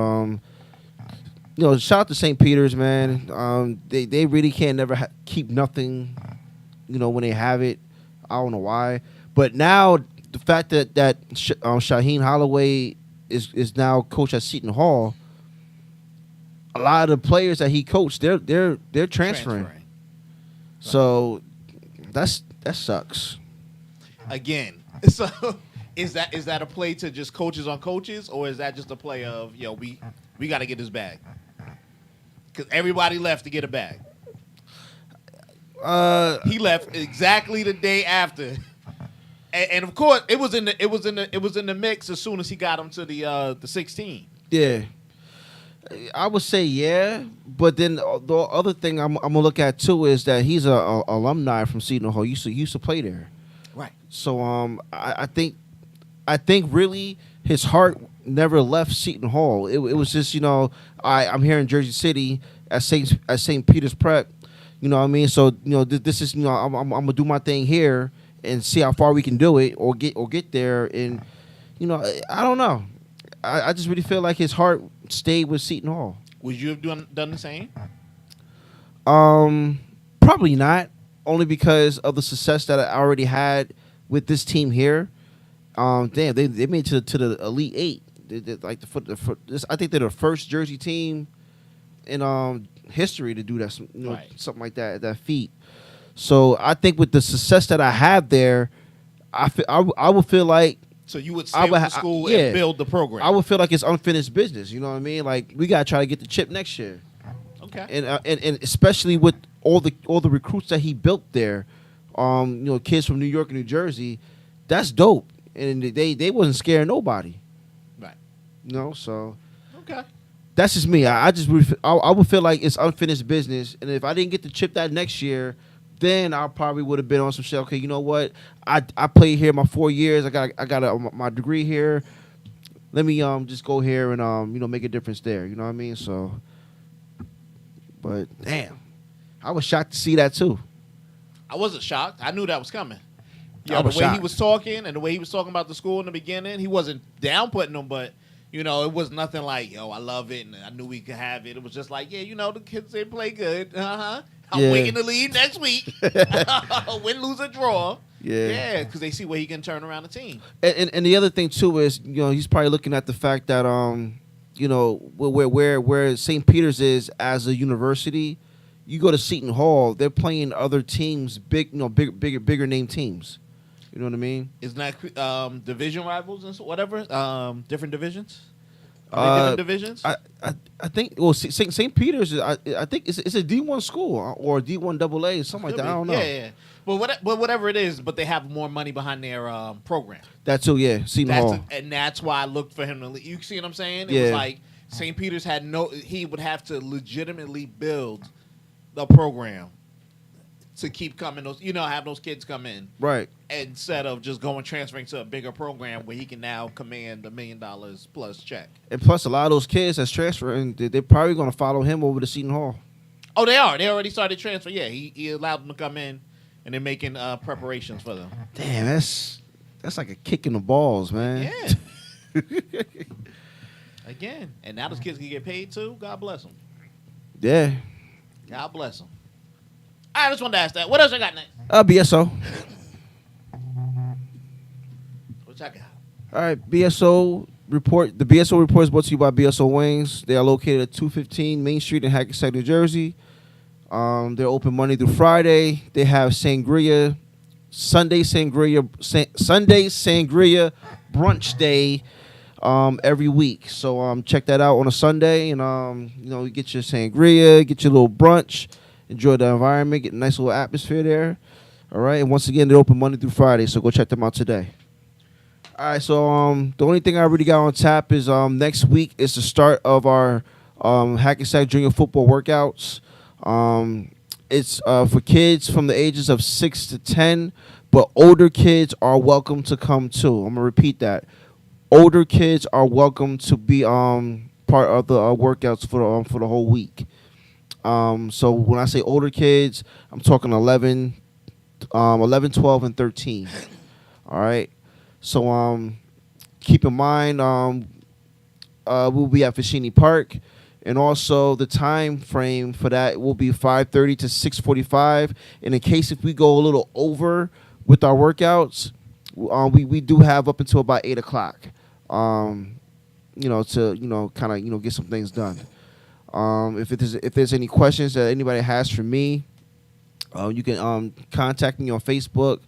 shout out to St. Peter's, man. They really can't never keep nothing, when they have it. I don't know why. But now the fact that Shaheen Holloway is now coach at Seton Hall, a lot of the players that he coached, they're transferring. So that sucks. Again, so is that a play to just coaches on coaches, or is that just a play of we got to get this bag because everybody left to get a bag? He left exactly the day after, and of course it was in the mix as soon as he got him to the 16. Yeah, I would say yeah, but then the other thing I'm gonna look at too is that he's a alumni from Seton Hall. He used to play there, Right. so I think really his heart never left Seton Hall. It was just I'm here in Jersey City at St. Peter's Prep. You know what I mean? So this is I'm gonna do my thing here and see how far we can do it or get there. And I don't know. I just really feel like his heart stayed with Seton Hall. Would you have done the same? Probably not. Only because of the success that I already had with this team here. They made it to the Elite Eight. I think they're the first Jersey team in history to do that. Right. Something like that feat. So I think with the success that I have there, I would feel like. So you would stay with the school and build the program. I would feel like it's unfinished business. You know what I mean? Like we gotta try to get the chip next year. Okay. And especially with all the recruits that he built there, kids from New York and New Jersey, that's dope. And they wasn't scaring nobody. Right. So Okay. that's just me. I would feel like it's unfinished business. And if I didn't get the chip that next year, then I probably would have been on some shit. Okay, you know what? I played here my 4 years. I got my degree here. Let me just go here and make a difference there. You know what I mean? So, but damn, I was shocked to see that too. I wasn't shocked. I knew that was coming. I was the way he shocked. was talking and the way he was talking about the school in the beginning, he wasn't downputting them, but it was nothing like, I love it and I knew we could have it. It was just like, the kids, they play good. I'm Yeah. waiting to leave next week. Win, lose, or draw. Yeah. Yeah, because they see where he can turn around the team. And the other thing too is he's probably looking at the fact that where St. Peter's is as a university, you go to Seton Hall, they're playing other teams, bigger name teams. You know what I mean? Isn't that division rivals and whatever? Different divisions? Are they different divisions? I think St. Peter's is, I think it's a D1 school or D1 AA something like that. I don't know. Yeah. But whatever it is, but they have more money behind their program. That too, yeah. Seton Hall. And that's why I looked for him to leave. You see what I'm saying? It Yeah. was like St. Peter's he would have to legitimately build the program to keep coming. Have those kids come in. Right. Instead of just transferring to a bigger program where he can now command $1 million plus check. And plus, a lot of those kids that's transferring, they're probably going to follow him over to Seton Hall. Oh, they are. They already started transfer. Yeah, he allowed them to come in, and they're making preparations for them. Damn, that's like a kick in the balls, man. Yeah. Again, and now those kids can get paid too. God bless them. Yeah. God bless them. I just wanted to ask that. What else I got next? BSO. What I got? All right, BSO report. The BSO report is brought to you by BSO Wings. They are located at 215 Main Street in Hackensack, New Jersey. They're open Monday through Friday. They have sangria, Sunday sangria brunch day every week. So check that out on a Sunday, and you get your sangria, get your little brunch, enjoy the environment, get a nice little atmosphere there. All right, and once again, they're open Monday through Friday, so go check them out today. All right, so the only thing I already got on tap is next week is the start of our Hackensack Junior football workouts. It's for kids from the ages of 6 to 10, but older kids are welcome to come too. I'm gonna repeat that. Older kids are welcome to be part of the workouts for the whole week. So when I say older kids, I'm talking 11, 12, and 13. All right. So keep in mind we'll be at Fashini Park, and also the time frame for that will be 5:30 to 6:45. And in case if we go a little over with our workouts, we do have up until about 8 o'clock. To kind of get some things done. If there's any questions that anybody has for me, you can contact me on Facebook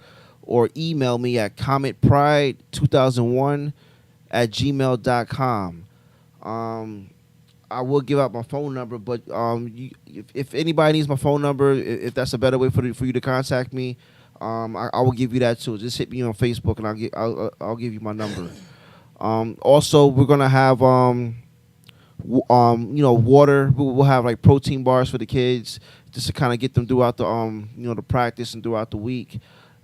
or email me at commentpride2001@gmail.com. I will give out my phone number, but if anybody needs my phone number, if that's a better way for you to contact me, I will give you that too. Just hit me on Facebook, and I'll give you my number. Also, we're gonna have water. We'll have like protein bars for the kids, just to kind of get them throughout the the practice and throughout the week.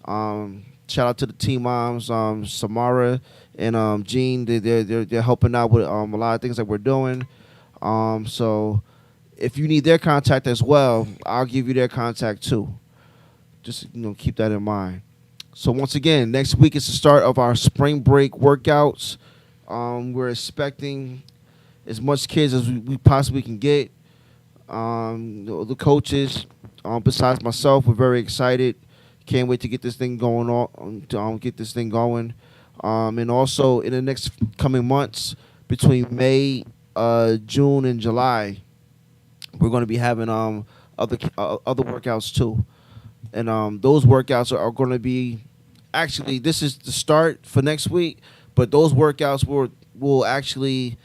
Shout out to the team moms, Samara and Jean. They're helping out with a lot of things that we're doing. So if you need their contact as well, I'll give you their contact too. Just keep that in mind. So once again, next week is the start of our spring break workouts. We're expecting as much kids as we possibly can get. The coaches, besides myself, we're very excited. Can't wait to get this thing going and also in the next coming months, between May, June, and July, we're going to be having other workouts too. And those workouts are going to be, actually, this is the start for next week, but those workouts will actually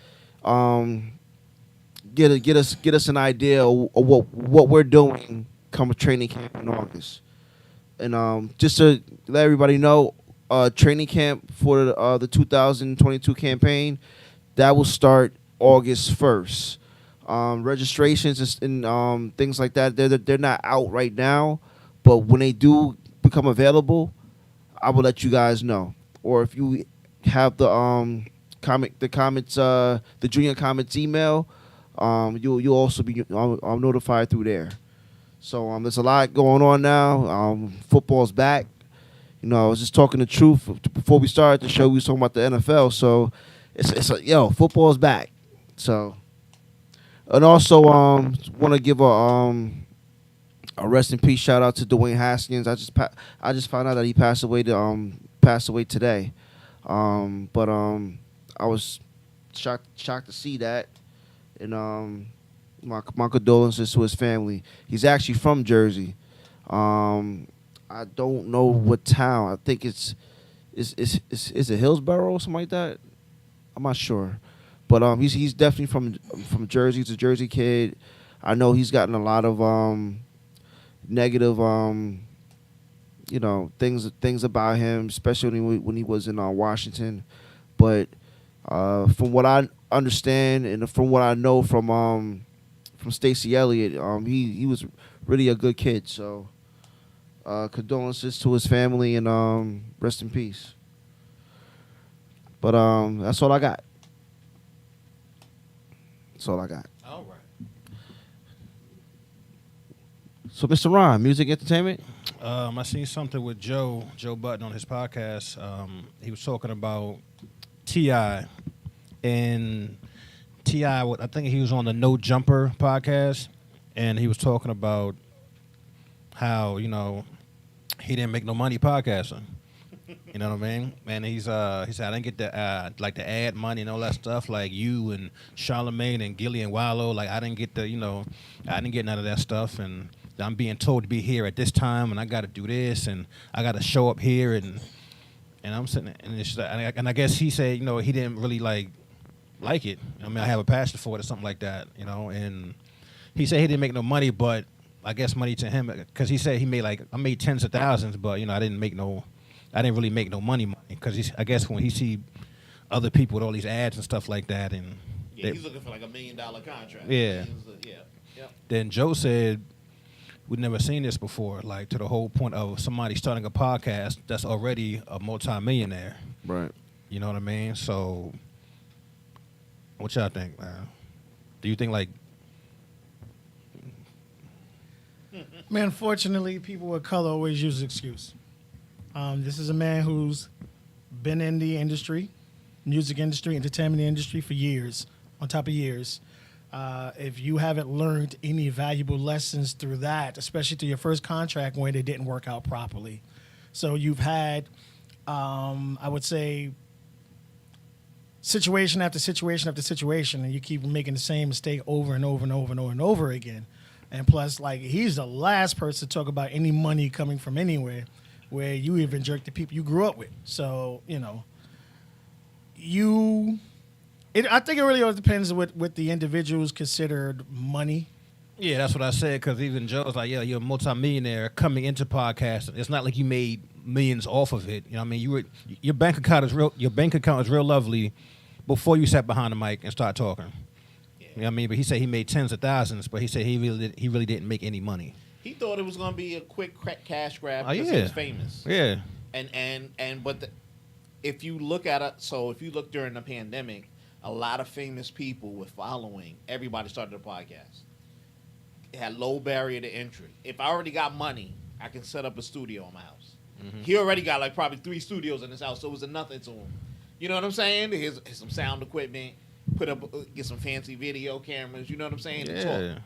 get us an idea of what we're doing come training camp in August. And just to let everybody know, training camp for the 2022 campaign, that will start August 1st. Registrations and things like that, they're not out right now, but when they do become available, I will let you guys know. Or if you have the Junior Comets email, you'll also be notified through there. So there's a lot going on now. Football's back. I was just talking the truth before we started the show. We was talking about the NFL. So football's back. So, and also want to give a rest in peace shout out to Dwayne Haskins. I just found out that he passed away today. But I was shocked to see that, and my condolences to his family. He's actually from Jersey. I don't know what town. I think it's it Hillsborough or something like that. I'm not sure, but he's definitely from Jersey. He's a Jersey kid. I know he's gotten a lot of negative things about him, especially when he was in Washington. But from what I understand and from what I know from Stacey Elliott, he was really a good kid. So condolences to his family, and rest in peace. But that's all I got. All right. So, Mr. Ron, music entertainment? I seen something with Joe Budden on his podcast. He was talking about T.I. And T.I., I think he was on the No Jumper podcast, and he was talking about how, he didn't make no money podcasting. You know what I mean? And he said, I didn't get the ad money and all that stuff like you and Charlamagne and Gilly and Wallow. Like, I didn't get I didn't get none of that stuff. And I'm being told to be here at this time, and I got to do this, and I got to show up here, and I'm sitting, and it's and I guess he said, he didn't really like it. I mean, I have a passion for it or something like that, and he said he didn't make no money, but I guess money to him because he said he made like I made tens of thousands, but I didn't really make no money because I guess when he see other people with all these ads and stuff like that, and Yeah, he's looking for like $1 million contract. Yeah. Yeah. Yep. then Joe said we'd never seen this before, like to the whole point of somebody starting a podcast that's already a multi-millionaire. Right. You know what I mean? So, what y'all think, man? Do you think like? Man, unfortunately, people of color always use an excuse. This is a man who's been in the industry, music industry, entertainment industry for years, on top of years. If you haven't learned any valuable lessons through that, especially through your first contract when it didn't work out properly. So you've had, I would say, situation after situation after situation, and you keep making the same mistake over and over and over and over and over again. And plus, like, he's the last person to talk about any money coming from anywhere where you even jerk the people you grew up with. So, I think it really all depends what the individuals considered money. Yeah, that's what I said. Because even Joe was like, "Yeah, you're a multi-millionaire coming into podcasting. It's not like you made millions off of it. You know what I mean? Your bank account is real. Your bank account is real lovely before you sat behind the mic and start talking. You know what I mean? But he said he made tens of thousands, but he said he really didn't make any money. He thought it was going to be a quick cash grab Oh, because yeah. he was famous. Yeah, If you look at it, so if you look during the pandemic, a lot of famous people with following, everybody started a podcast. It had low barrier to entry. If I already got money, I can set up a studio in my house. Mm-hmm. He already got like probably 3 studios in his house, so it was a nothing to him. You know what I'm saying? Here's some sound equipment, get some fancy video cameras. You know what I'm saying? And talk. yeah.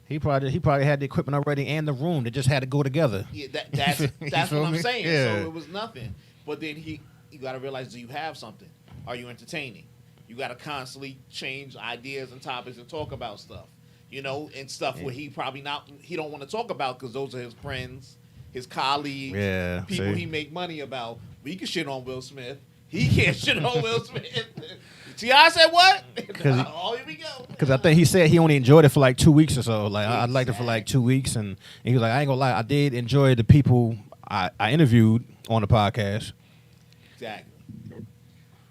He probably had the equipment already and the room. They just had to go together. Yeah, that's what feel I'm me? saying. Yeah. So it was nothing. But then you got to realize, do you have something? Are you entertaining? You got to constantly change ideas and topics and talk about stuff, and stuff where he don't want to talk about because those are his friends, his colleagues, Yeah, people see? he make money about. We can shit on Will Smith. He can't shit on Will Smith. T.I. said what? Oh, here we go. Because I think he said he only enjoyed it for like 2 weeks or so. Like I liked it for like 2 weeks, and he was like, I ain't gonna lie, I did enjoy the people I interviewed on the podcast. Exactly.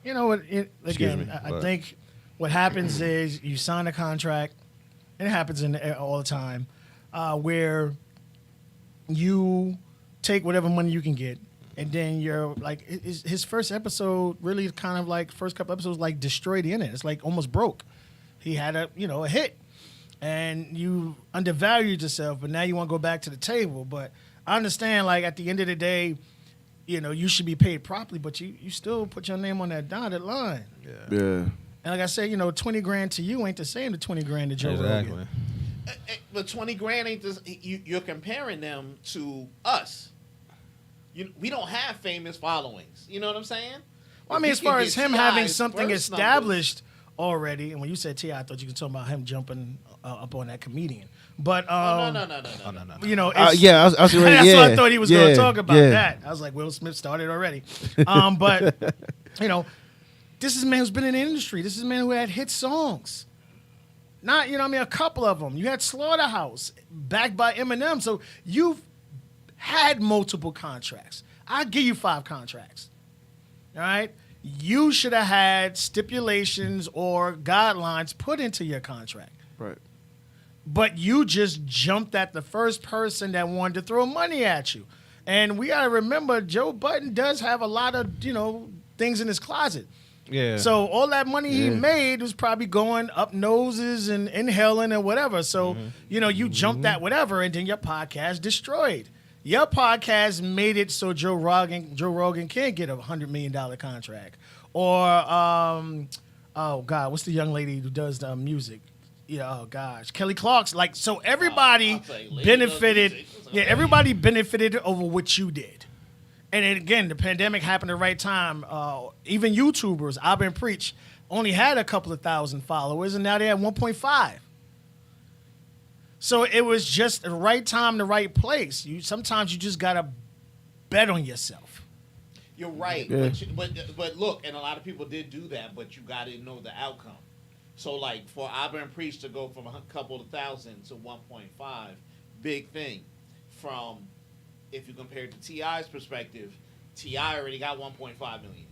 You know what? Excuse me, I but- think what happens is you sign a contract, and it happens all the time, where you take whatever money you can get, and then you're like, his first episode really kind of like first couple episodes like destroyed the internet. It's like almost broke. He had a hit, and you undervalued yourself, but now you want to go back to the table. But I understand, like at the end of the day, you should be paid properly, but you still put your name on that dotted line. Yeah. And like I said, $20,000 to you ain't the same to $20,000 to Joe Rogan. But 20 grand ain't this. You're comparing them to us. We don't have famous followings. You know what I'm saying? Well, I mean, as far as him having something burst established already, and when you said T.I., I thought you could talk about him jumping up on that comedian. But No. it's, Yeah, I was that's ready. what I thought he was going Yeah, to talk about. yeah. That I was like, Will Smith started already. But this is a man who's been in the industry. This is a man who had hit songs. Not, a couple of them. You had Slaughterhouse, backed by Eminem. So you've had multiple contracts. I'll give you 5 contracts. All right? You should have had stipulations or guidelines put into your contract. Right. But you just jumped at the first person that wanted to throw money at you. And we got to remember, Joe Budden does have a lot of, things in his closet. Yeah. So all that money he made was probably going up noses and inhaling and whatever. So, you jumped at whatever, and then your podcast destroyed. Your podcast made it so Joe Rogan can't get a $100 million contract. Or, oh, God, what's the young lady who does the music? Yeah, oh gosh, Kelly Clark's so everybody benefited. Yeah, everybody benefited over what you did. And then again, the pandemic happened at the right time. Even YouTubers, I've been preach, only had a couple of thousand followers, and now they have 1.5. So it was just the right time, the right place. Sometimes you just gotta bet on yourself. You're right, Yeah. but look, and a lot of people did do that, but you got to know the outcome. So, like, for Auburn Priest to go from a couple of thousand to 1.5, big thing. From if you compare it to T.I.'s perspective, T.I. already got 1.5 million.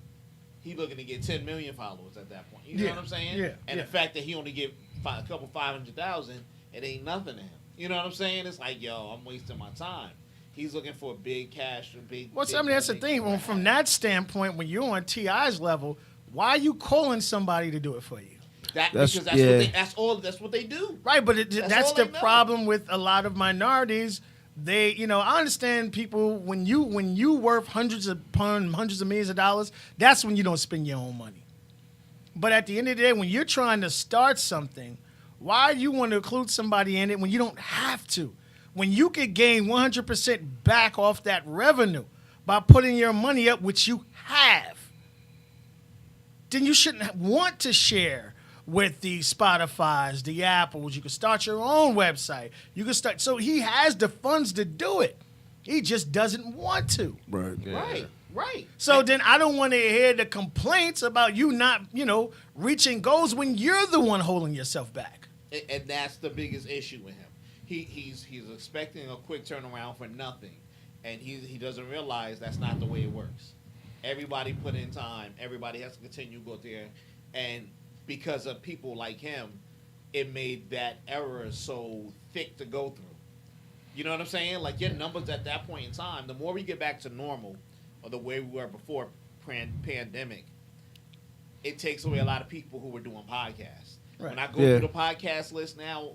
He looking to get 10 million followers at that point. You know what I'm saying? Yeah. And the fact that he only get a couple 500,000, it ain't nothing to him. You know what I'm saying? It's like, yo, I'm wasting my time. He's looking for a big cash, a big. Well, big I mean, that's the big thing. Well, from that standpoint, when you're on T.I.'s level, why are you calling somebody to do it for you? Because that's yeah. that's what they do. Right, but that's all the they know. problem with a lot of minorities. They, I understand people when you worth hundreds of millions of dollars, that's when you don't spend your own money. But at the end of the day, when you're trying to start something, why you want to include somebody in it when you don't have to? When you could gain 100% back off that revenue by putting your money up, which you have, then you shouldn't want to share with the Spotifys, the Apples. You can start your own website. You can start. So he has the funds to do it. He just doesn't want to. Right. Right. So then I don't want to hear the complaints about you not, reaching goals when you're the one holding yourself back. And that's the biggest issue with him. He's expecting a quick turnaround for nothing, and he doesn't realize that's not the way it works. Everybody put in time. Everybody has to continue to go there, and because of people like him, it made that error so thick to go through. You know what I'm saying? Like your numbers at that point in time, the more we get back to normal, or the way we were before pandemic, it takes away a lot of people who were doing podcasts. Right. When I go through the podcast list now,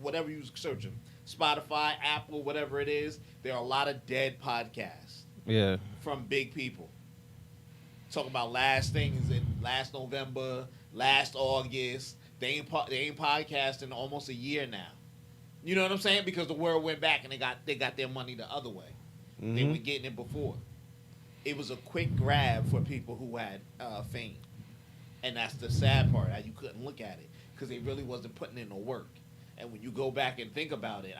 whatever you search them, Spotify, Apple, whatever it is, there are a lot of dead podcasts Yeah. from big people. Talking about last things in last November, last August. They ain't podcasting almost a year now. You know what I'm saying? Because the world went back and they got their money the other way. Mm-hmm. They were getting it before. It was a quick grab for people who had fame, and that's the sad part. You couldn't look at it because they really wasn't putting in the work. And when you go back and think about it,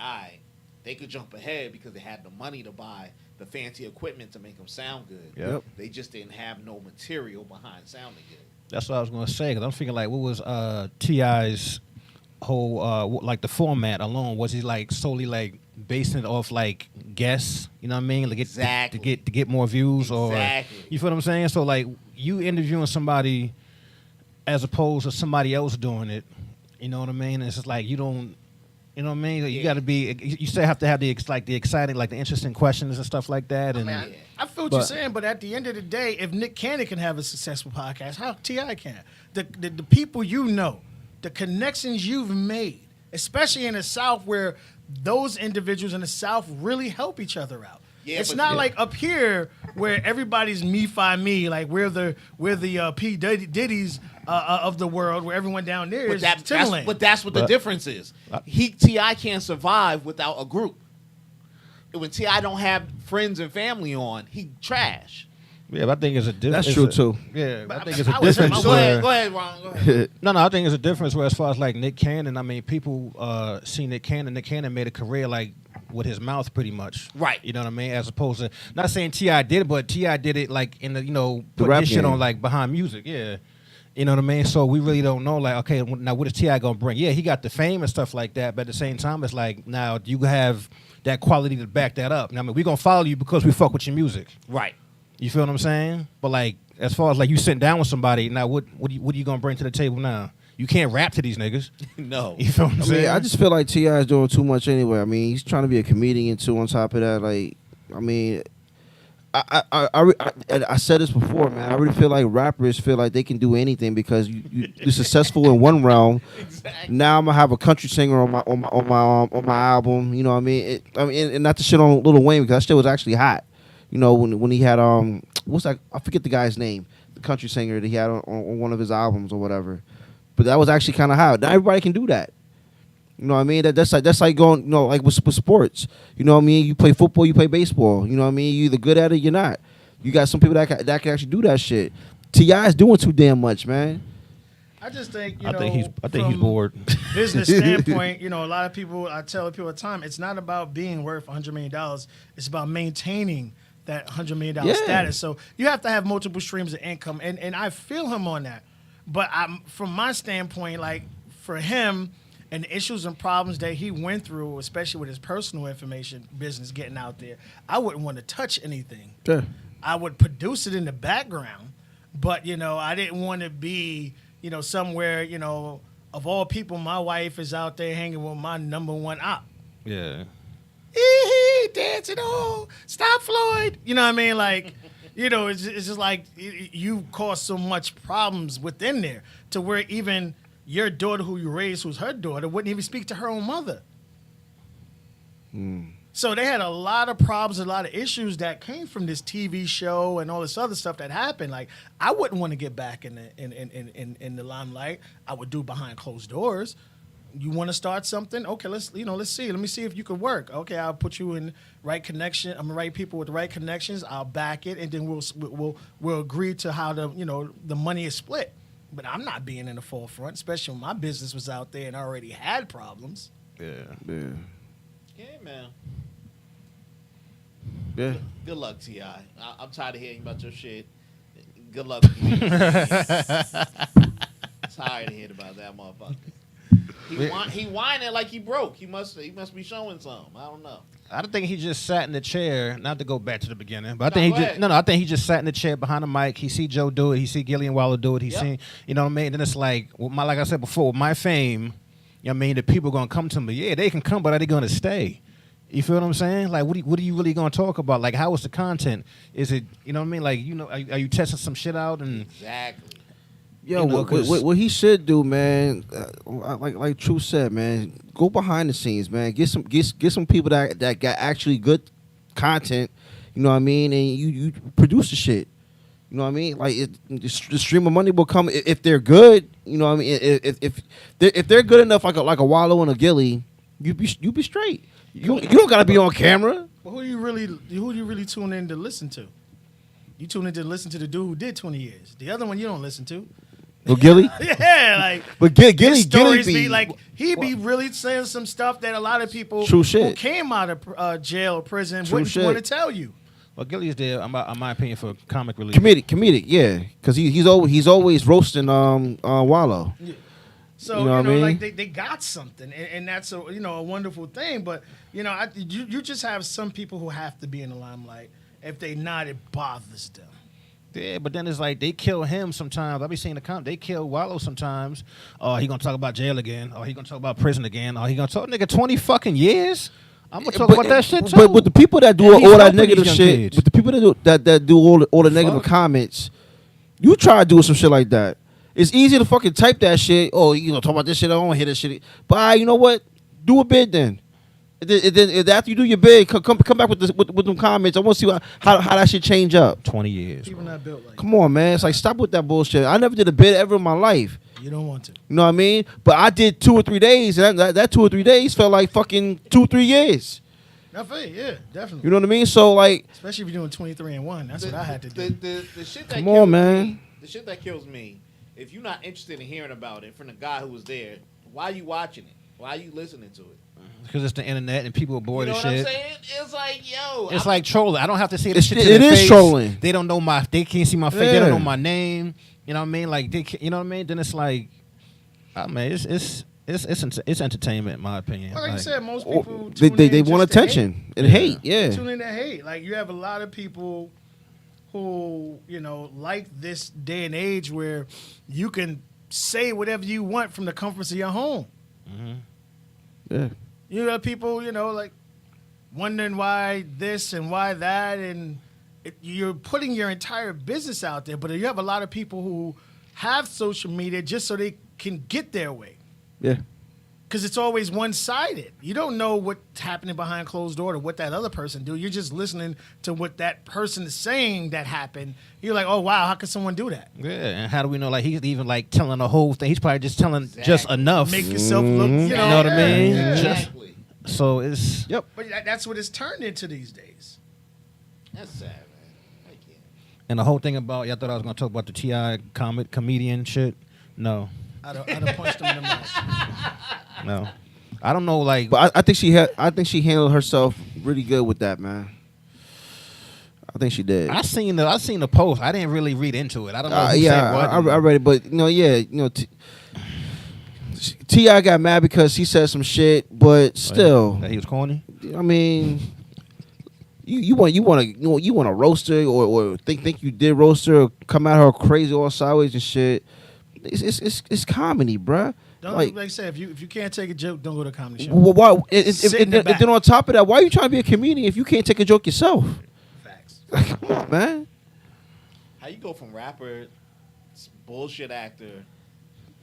they could jump ahead because they had the money to buy the fancy equipment to make them sound good. Yep. They just didn't have no material behind sounding good. That's what I was gonna say. Because I'm thinking like, what was T.I.'s whole like the format alone? Was he like solely like basing it off like guests? You know what I mean? Like Exactly. to get more views, Exactly. or you feel what I'm saying? So like you interviewing somebody as opposed to somebody else doing it. You know what I mean? It's just like you don't. You know what I mean? Like, you got to be. You still have to have the exciting, like the interesting questions and stuff like that. And I feel what you're saying, but at the end of the day, if Nick Cannon can have a successful podcast, how T.I. can? The people you know, the connections you've made, especially in the South where those individuals in the South really help each other out. Yeah, it's but- not yeah. like up here where everybody's me, like we're the P. Diddy's of the world, where everyone down there is Timbaland. That's what the difference is. T.I. can't survive without a group. When T.I. don't have friends and family on, he trash. yeah, but I think it's a difference. That's true, too. Yeah, But I think it's a I was saying, difference. Go ahead, where- Ron. Go ahead. No, I think it's a difference where as far as like Nick Cannon, I mean, people see Nick Cannon. Nick Cannon made a career like with his mouth pretty much. Right. You know what I mean? As opposed to, not saying T.I. did it, but T.I. did it like in the, The put rap his shit game. on like behind music. Yeah. You know what I mean? So we really don't know like, okay, now what is T.I. going to bring? Yeah, he got the fame and stuff like that, but at the same time, it's like, now do you have that quality to back that up? Now, I mean, we're going to follow you because we fuck with your music. Right. You feel what I'm saying? But like, as far as like you sitting down with somebody, now what are you gonna bring to the table now? You can't rap to these niggas. No. You feel what I'm I saying? mean, I just feel like T.I. is doing too much anyway. I mean, he's trying to be a comedian too. On top of that, like, I mean, I said this before, man. I really feel like rappers feel like they can do anything because you're successful in one realm. Exactly. Now I'm gonna have a country singer on my album. You know what I mean? And not to shit on Lil Wayne because that shit was actually hot. You know when he had what's that? I forget the guy's name, the country singer that he had on one of his albums or whatever. But that was actually kind of hot. Not everybody can do that. You know what I mean? That's like going, like with sports. You know what I mean? You play football, you play baseball. You know what I mean? You either good at it, or you're not. You got some people that can actually do that shit. T.I. is doing too damn much, man. I just think I think he's from bored. business standpoint, a lot of people, I tell people at the time, it's not about being worth $100 million. It's about maintaining that $100 million Yeah. status. So you have to have multiple streams of income, and I feel him on that. But from my standpoint, like for him, and the issues and problems that he went through, especially with his personal information business getting out there, I wouldn't want to touch anything. Yeah. I would produce it in the background, but I didn't want to be somewhere of all people, my wife is out there hanging with my number one op. Yeah. Dancing, oh, stop Floyd. You know what I mean? Like, it's just like you caused so much problems within there to where even your daughter who you raised, who's her daughter, wouldn't even speak to her own mother. So they had a lot of problems, a lot of issues that came from this TV show and all this other stuff that happened. Like, I wouldn't want to get back in the limelight. I would do behind closed doors. You want to start something? Okay, let's see. Let me see if you could work. Okay, I'll put you in right connection. I'm the right people with the right connections. I'll back it, and then we'll agree to how the money is split. But I'm not being in the forefront, especially when my business was out there and already had problems. Yeah. Yeah. Yeah, man. Yeah. Good luck, T.I. I'm tired of hearing about your shit. Good luck. Tired of hearing about that motherfucker. He whining like he broke. He must be showing something. I don't know. I don't think he just sat in the chair. Not to go back to the beginning, but I think he just sat in the chair behind the mic. He see Joe do it. He see Gillian Waller do it. He seen, you know what I mean. And then it's like like I said before, with my fame, you know what I mean, the people gonna come to me. Yeah, they can come, but are they gonna stay? You feel what I'm saying? Like, what are you really gonna talk about? Like, how is the content? Is it, you know what I mean? Like, are you testing some shit out and exactly? Yo, what he should do, man, like True said, man, go behind the scenes, man. Get some people that got actually good content, you know what I mean, and you produce the shit. You know what I mean? Like the stream of money will come if they're good. You know what I mean? If they're good enough, like a Wallow and a Gilly, you be straight. You don't gotta be on camera. But who do you really tune in to listen to? You tune in to listen to the dude who did 20 years. The other one you don't listen to. Well, Gilly? Yeah, like, but Gilly stories be like he be really saying some stuff that a lot of people True who shit. came out of jail or prison True wouldn't shit. want to tell you. Well, Gilly's there, in my opinion, for comic relief. Comedic, yeah, because he's always roasting Wallow. Yeah. So you know what I mean? like they got something, and that's a wonderful thing. But you just have some people who have to be in the limelight. If they not, it bothers them. Yeah, but then it's like they kill him sometimes. I be seeing the comment. They kill Wallow sometimes. Oh, he gonna talk about jail again. Oh, he gonna talk about prison again. Oh, he gonna talk 20 fucking years. I'm gonna talk about that shit too. But the people that do And all he's that helping negative these shit, young kids. but the people that do all the negative comments, you try doing some shit like that. It's easy to fucking type that shit. Oh, you gonna talk about this shit? I don't want to hear this shit. But you know what? Do a bid then. And then after you do your bid, come back with them comments. I want to see how that shit change up. 20 years. People not built like Come on, man. It's like, stop with that bullshit. I never did a bid ever in my life. you don't want to. You know what I mean? But I did 2 or 3 days, and that 2 or 3 days felt like fucking 2-3 years. Not for you, yeah, definitely. You know what I mean? So like, Especially if you're doing 23 and 1. That's what I had to do. The shit that Come kills on, man. Me, the shit that kills me. If you're not interested in hearing about it from the guy who was there, why are you watching it? Why are you listening to it? Because it's the internet and people are bored You know of what shit. I'm saying? It's like, yo, It's like trolling. I don't have to say It's- this shit to it their is face. trolling. They don't know they can't see my face. They don't Yeah. know my name. You know what I mean? Like you know what I mean? Then it's like, I mean, it's entertainment in my opinion. Like you said, most oh, people they tune in want just to attention hate. and hate. Yeah. Tune in to hate. Like you have a lot of people who like this day and age where you can say whatever you want from the comforts of your home. Yeah. You have people, like wondering why this and why that, and you're putting your entire business out there. But you have a lot of people who have social media just so they can get their way. Yeah. Because it's always one-sided. You don't know what's happening behind closed door or what that other person do. You're just listening to what that person is saying that happened. You're like, oh, wow, how could someone do that? Yeah, and how do we know? Like he's even like telling the whole thing. He's probably just telling just enough. Make yourself look, Mm-hmm. you know what I mean? Yeah. exactly. So it's Yep. But that's what it's turned into these days. That's sad, man. I can't. and the whole thing about y'all thought I was gonna talk about the T.I. comedian shit. No, I'd have punched him in the mouth. no, I don't know. Like, But I think she handled herself really good with that, man. I think she did. I seen the post. I didn't really read into it. I don't know. Who yeah, said what. I read it, but T.I. got mad because he said some shit, but still, That he was corny. I mean, you want to roast her or think you did roast her or come at her crazy all sideways and shit. It's comedy, bruh. Don't Like, like I said, if you can't take a joke, don't go to a comedy show. why? Sit in the And back. then on top of that, why are you trying to be a comedian if you can't take a joke yourself? Facts. Like, come on, man. How you go from rapper, bullshit actor,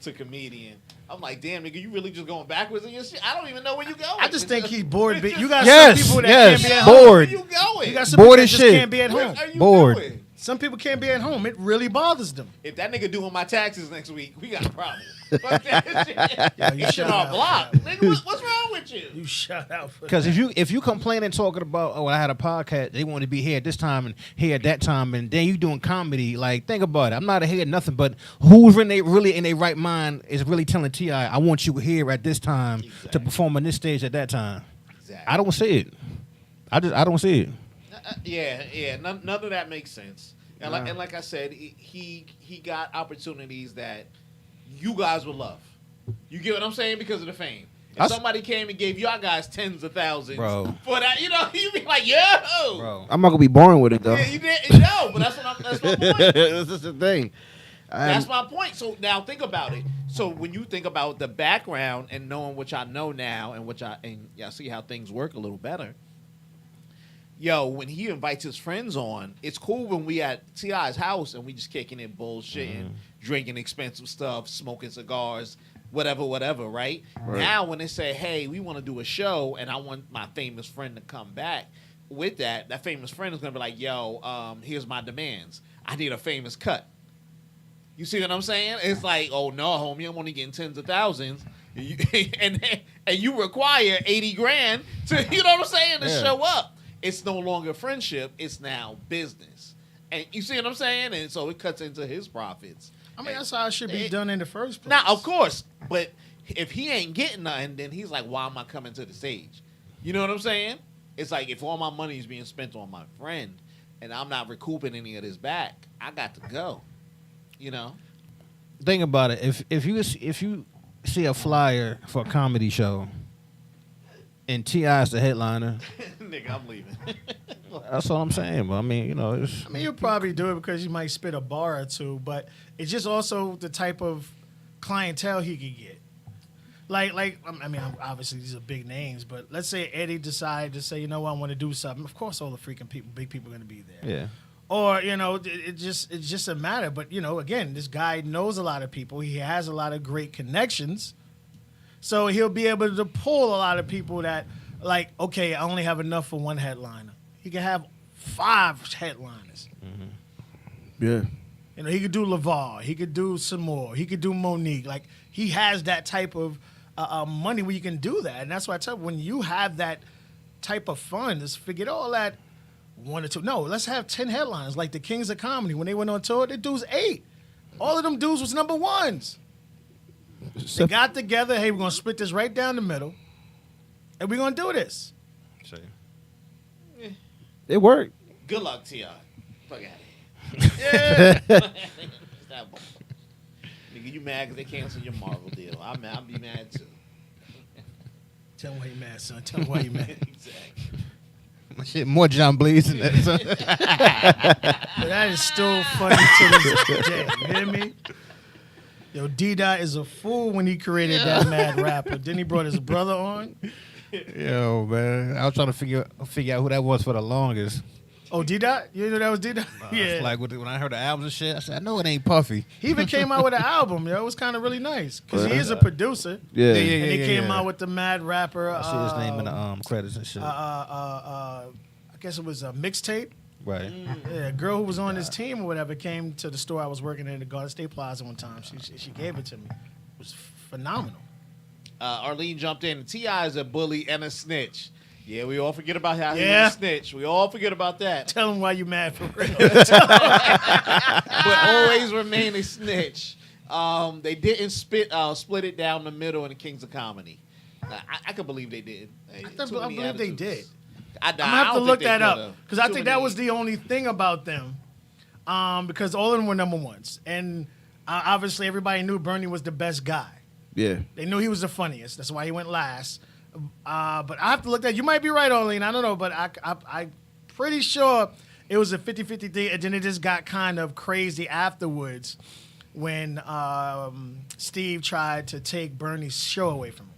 to comedian? I'm like, damn, nigga, you really just going backwards in your shit? I don't even know where you going. I just think he's bored. You got Yes, some people that yes, can't be at bored. home. Where you going? You got some Bored people that as just shit. can't be at Where home. are you Bored. going? Some people can't be at home. It really bothers them. If that nigga doing my taxes next week, we got a problem. Fuck that shit. Yo, you That shit shut on up. block. Nigga, what's wrong with you? You shut out for Because that. if you complain and talking about, oh, I had a podcast, they want to be here at this time and here at that time, and then you doing comedy, like, think about it. I'm not here nothing, but who's really in their right mind is really telling T.I., I want you here at this time to Exactly. perform on this stage at that time. Exactly. I don't see it. I don't see it. Yeah. None of that makes sense. And like I said, he got opportunities that you guys would love. You get what I'm saying? Because of the fame. If somebody came and gave y'all guys tens of thousands Bro. for that, you'd be like, yo. Bro. I'm not gonna be boring with it though. Yeah, you did. No, but that's my point. That's just the thing. That's my point. So now think about it. So when you think about the background and knowing what I know now and y'all see how things work a little better. Yo, when he invites his friends on, it's cool when we at T.I.'s house and we just kicking it, bullshitting, drinking expensive stuff, smoking cigars, whatever, right? Now when they say, hey, we want to do a show and I want my famous friend to come back with that famous friend is going to be like, yo, here's my demands. I need a famous cut. You see what I'm saying? It's like, oh, no, homie, I'm only getting tens of thousands. And you require 80 grand to, you know what I'm saying, to show up. It's no longer friendship. It's now business. And you see what I'm saying? And so it cuts into his profits. I mean, that's how it should be done in the first place. Now, of course, but if he ain't getting nothing, then he's like, why am I coming to the stage? You know what I'm saying? It's like if all my money is being spent on my friend and I'm not recouping any of this back, I got to go. You know? Think about it. If you see a flyer for a comedy show and T.I. is the headliner, Nigga, I'm leaving. that's all I'm saying. But I mean, it's, I mean, you'll probably do it because you might spit a bar or two, but it's just also the type of clientele he could get. Like I mean, obviously these are big names, but let's say Eddie decided to say, you know what, I want to do something. Of course, all the freaking big people are going to be there. yeah. Or it's just a matter. But again, this guy knows a lot of people. He has a lot of great connections, so he'll be able to pull a lot of people that, like, okay, I only have enough for one headliner. He can have 5 headliners. Yeah. He could do LeVar. He could do some more. He could do Monique. Like, he has that type of money where you can do that. And that's why I tell you, when you have that type of funds, forget all that 1 or 2. No, let's have 10 headlines. Like the Kings of Comedy, when they went on tour, the dudes 8. All of them dudes was number ones. They got together, hey, we're going to split this right down the middle, and we're going to do this. It worked. Good luck, T.I. Fuck out of here. Yeah. Nigga, you mad because they canceled your Marvel deal. I'll be mad too. Tell them why you mad, son. Tell them why you mad. Exactly. Shit, more John Bleeds than that. son. But that is still funny to this day. You hear me? Yo, D-Dot is a fool when he created that mad rapper. Then he brought his brother on. Yo, man, I was trying to figure out who that was for the longest. Oh, D-Dot? You know that was D-Dot? It's like when I heard the albums and shit, I said, I know it ain't Puffy. He even came out with an album, yo. It was kind of really nice. Because he is a producer. Yeah. And he came out with the mad rapper. I see his name in the credits and shit. I guess it was a mixtape. Right. Yeah, a girl who was on his team or whatever came to the store I was working in the Garden State Plaza one time. She gave it to me. It was phenomenal. Arlene jumped in. T.I. is a bully and a snitch. Yeah, we all forget about how he Yeah. was a snitch. We all forget about that. Tell him why you mad for real. But always remain a snitch. They didn't split it down the middle in the Kings of Comedy. I could believe they did. I believe they did. I'm I'm gonna have to look that up because I think that was the only thing about them, because all of them were number ones, and obviously everybody knew Bernie was the best guy. Yeah. They knew he was the funniest. That's why he went last. But I have to look at. You might be right, Arlene. I don't know, but I'm pretty sure it was a 50-50 thing, and then it just got kind of crazy afterwards when Steve tried to take Bernie's show away from him.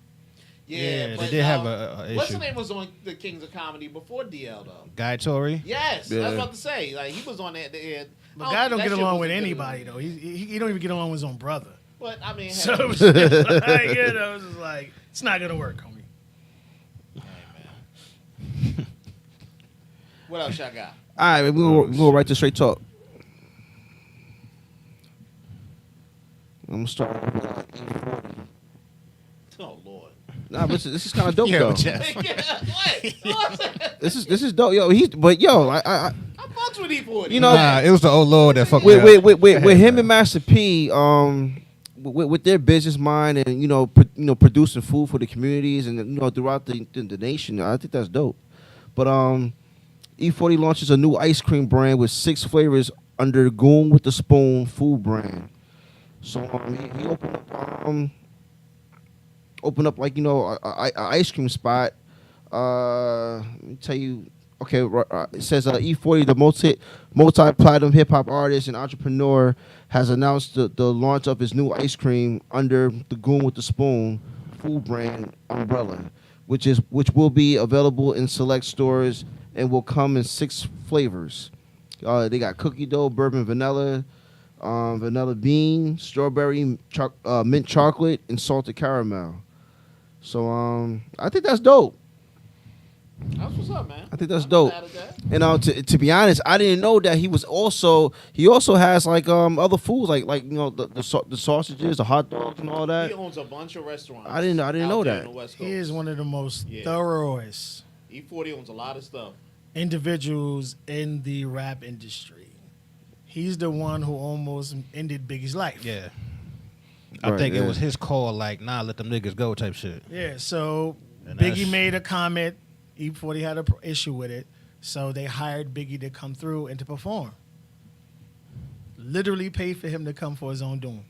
Yeah, they but, did have a what's issue. his name was on the Kings of Comedy before DL though. Guy Tory. Yes, Yeah. I was about to say like he was on that. But Guy don't get along with anybody though. He don't even get along with his own brother. But I mean, So hey, it was just like, you know, it's just like it's not gonna work, homie. man. What else y'all got? All right, we go right to straight talk. I'm gonna start with E40. Oh Lord. Nah, but this is kind of dope Yeah, though. Jeff. What? This is dope, yo. I I fucks with E40. You know- Nah, it was the old Lord that fucked me up. with him and Master P, with their business mind and producing food for the communities and throughout the nation, I think that's dope. But E40 launches a new ice cream brand with 6 flavors under Goon with the Spoon food brand. So he opened up like a ice cream spot. Let me tell you. Okay, it says E40, the multi-platinum hip-hop artist and entrepreneur, has announced the launch of his new ice cream under the Goon with the Spoon food brand umbrella, which will be available in select stores and will come in 6 flavors. They got cookie dough, bourbon vanilla, vanilla bean, strawberry, mint chocolate, and salted caramel. So I think that's dope. That's what's up, man. I think that's I'm dope. glad of that. And to be honest, I didn't know that he also has like other foods like the sausages, the hot dogs, and all that. He owns a bunch of restaurants. I didn't out know there that. in the West He Coast. is one of the most Yeah. thoroughest E40 owns a lot of stuff. individuals in the rap industry. He's the one who almost ended Biggie's life. Yeah. I Right, think yeah. it was his call, like, nah, let them niggas go type shit. Yeah, so And Biggie that's- made a comment. E40 had an issue with it. So they hired Biggie to come through and to perform. Literally paid for him to come for his own doing.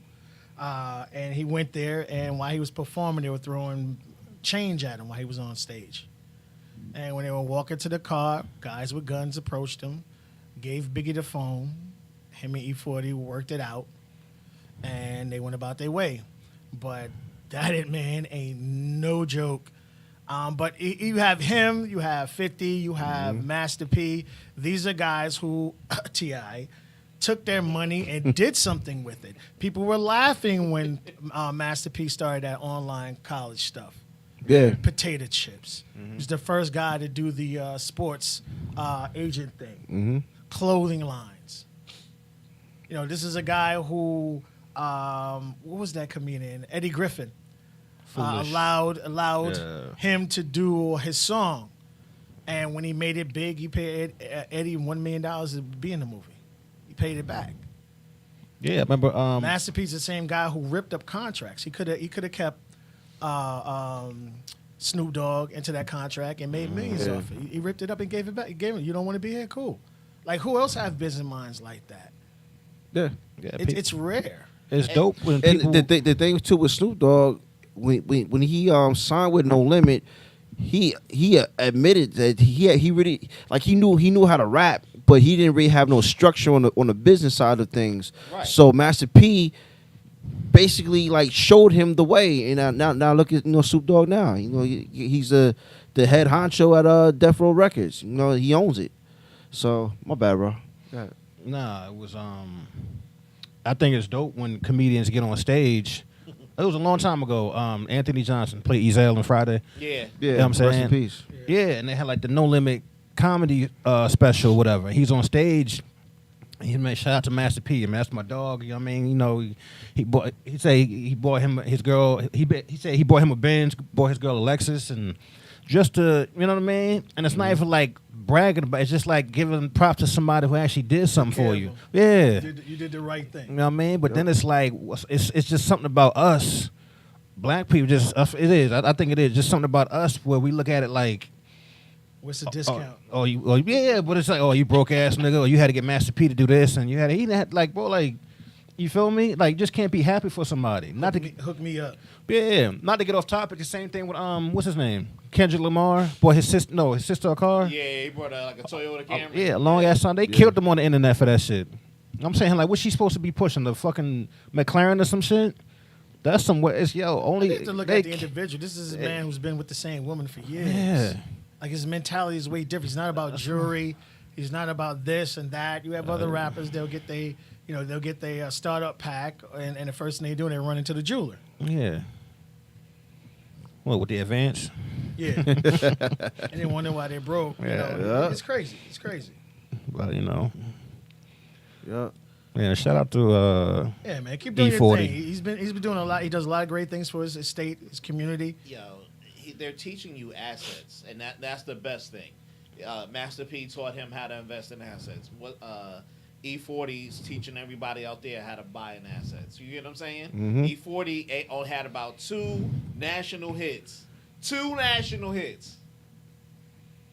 And he went there, and while he was performing, they were throwing change at him while he was on stage. And when they were walking to the car, guys with guns approached him, gave Biggie the phone. Him and E40 worked it out, and they went about their way. But that, man, ain't no joke. But you have him, you have 50, you have Master P. These are guys who, T.I., took their money and did something with it. People were laughing when Master P started that online college stuff. Yeah. Potato chips. He was the first guy to do the sports agent thing. Clothing lines. You know, this is a guy who, what was that comedian? Eddie Griffin. Foolish. Allowed Yeah. him to do his song. And when he made it big, he paid Eddie $1 million to be in the movie. He paid it back. Yeah, I remember. Master P's the same guy who ripped up contracts. He could have kept Snoop Dogg into that contract and made millions off it. He ripped it up and gave it back. He gave him, you don't want to be here? Cool. Like, who else have business minds like that? Yeah. yeah, It's rare. it's dope when And people. the thing too with Snoop Dogg, when he signed with No Limit, he admitted that he really like he knew how to rap, but he didn't really have no structure on the business side of things. Right. So Master P basically like showed him the way, and now look at Snoop Dogg now. He's the head honcho at Death Row Records. He owns it. So my bad, bro. Nah, it was. I think it's dope when comedians get on stage. It was a long time ago. Anthony Johnson played Ezell on Friday. Yeah. Yeah, You know what I'm rest in saying? peace. Yeah, and they had like the No Limit comedy special, whatever. He's on stage. He made shout out to Master P. I mean, that's my dog. You know what I mean? He bought him his girl. He said he bought him a Benz, bought his girl a Lexus, and just to you know what I mean. And it's not even like bragging about. It's just like giving props to somebody who actually did something for you. Yeah. You did the right thing. You know what I mean? But then it's like it's just something about us, black people. Just it is. I think it is just something about us where we look at it like, What's the discount? yeah, but it's like, oh, you broke ass nigga, or you had to get Master P to do this, and he had like, bro, like, You feel me? Like, just can't be happy for somebody. Not to Hook me up. yeah, not to get off topic. The same thing with what's his name? Kendrick Lamar. Boy, his sister a car. Yeah, he brought like a Toyota Camry. Yeah, long ass son. They killed them on the internet for that shit. I'm saying, like, what's she supposed to be pushing? The fucking McLaren or some shit? That's somewhere. It's only. You have to look at the individual. This is a man who's been with the same woman for years. Yeah. Like his mentality is way different. He's not about jewelry. He's not about this and that. You have other rappers. They'll get they startup pack, and the first thing they do, they run into the jeweler. Yeah. What with the advance? Yeah. And they wonder why they're broke. You know? Yeah. It's crazy. It's crazy. But Yeah. yeah. Shout out to Yeah, man. Keep doing your E40. thing. He's been doing a lot. He does a lot of great things for his state, his community. Yo, they're teaching you assets, and that's the best thing. Master P taught him how to invest in assets. What E40's teaching everybody out there how to buy in assets. You get what I'm saying? E40 had about 2 national hits. 2 national hits.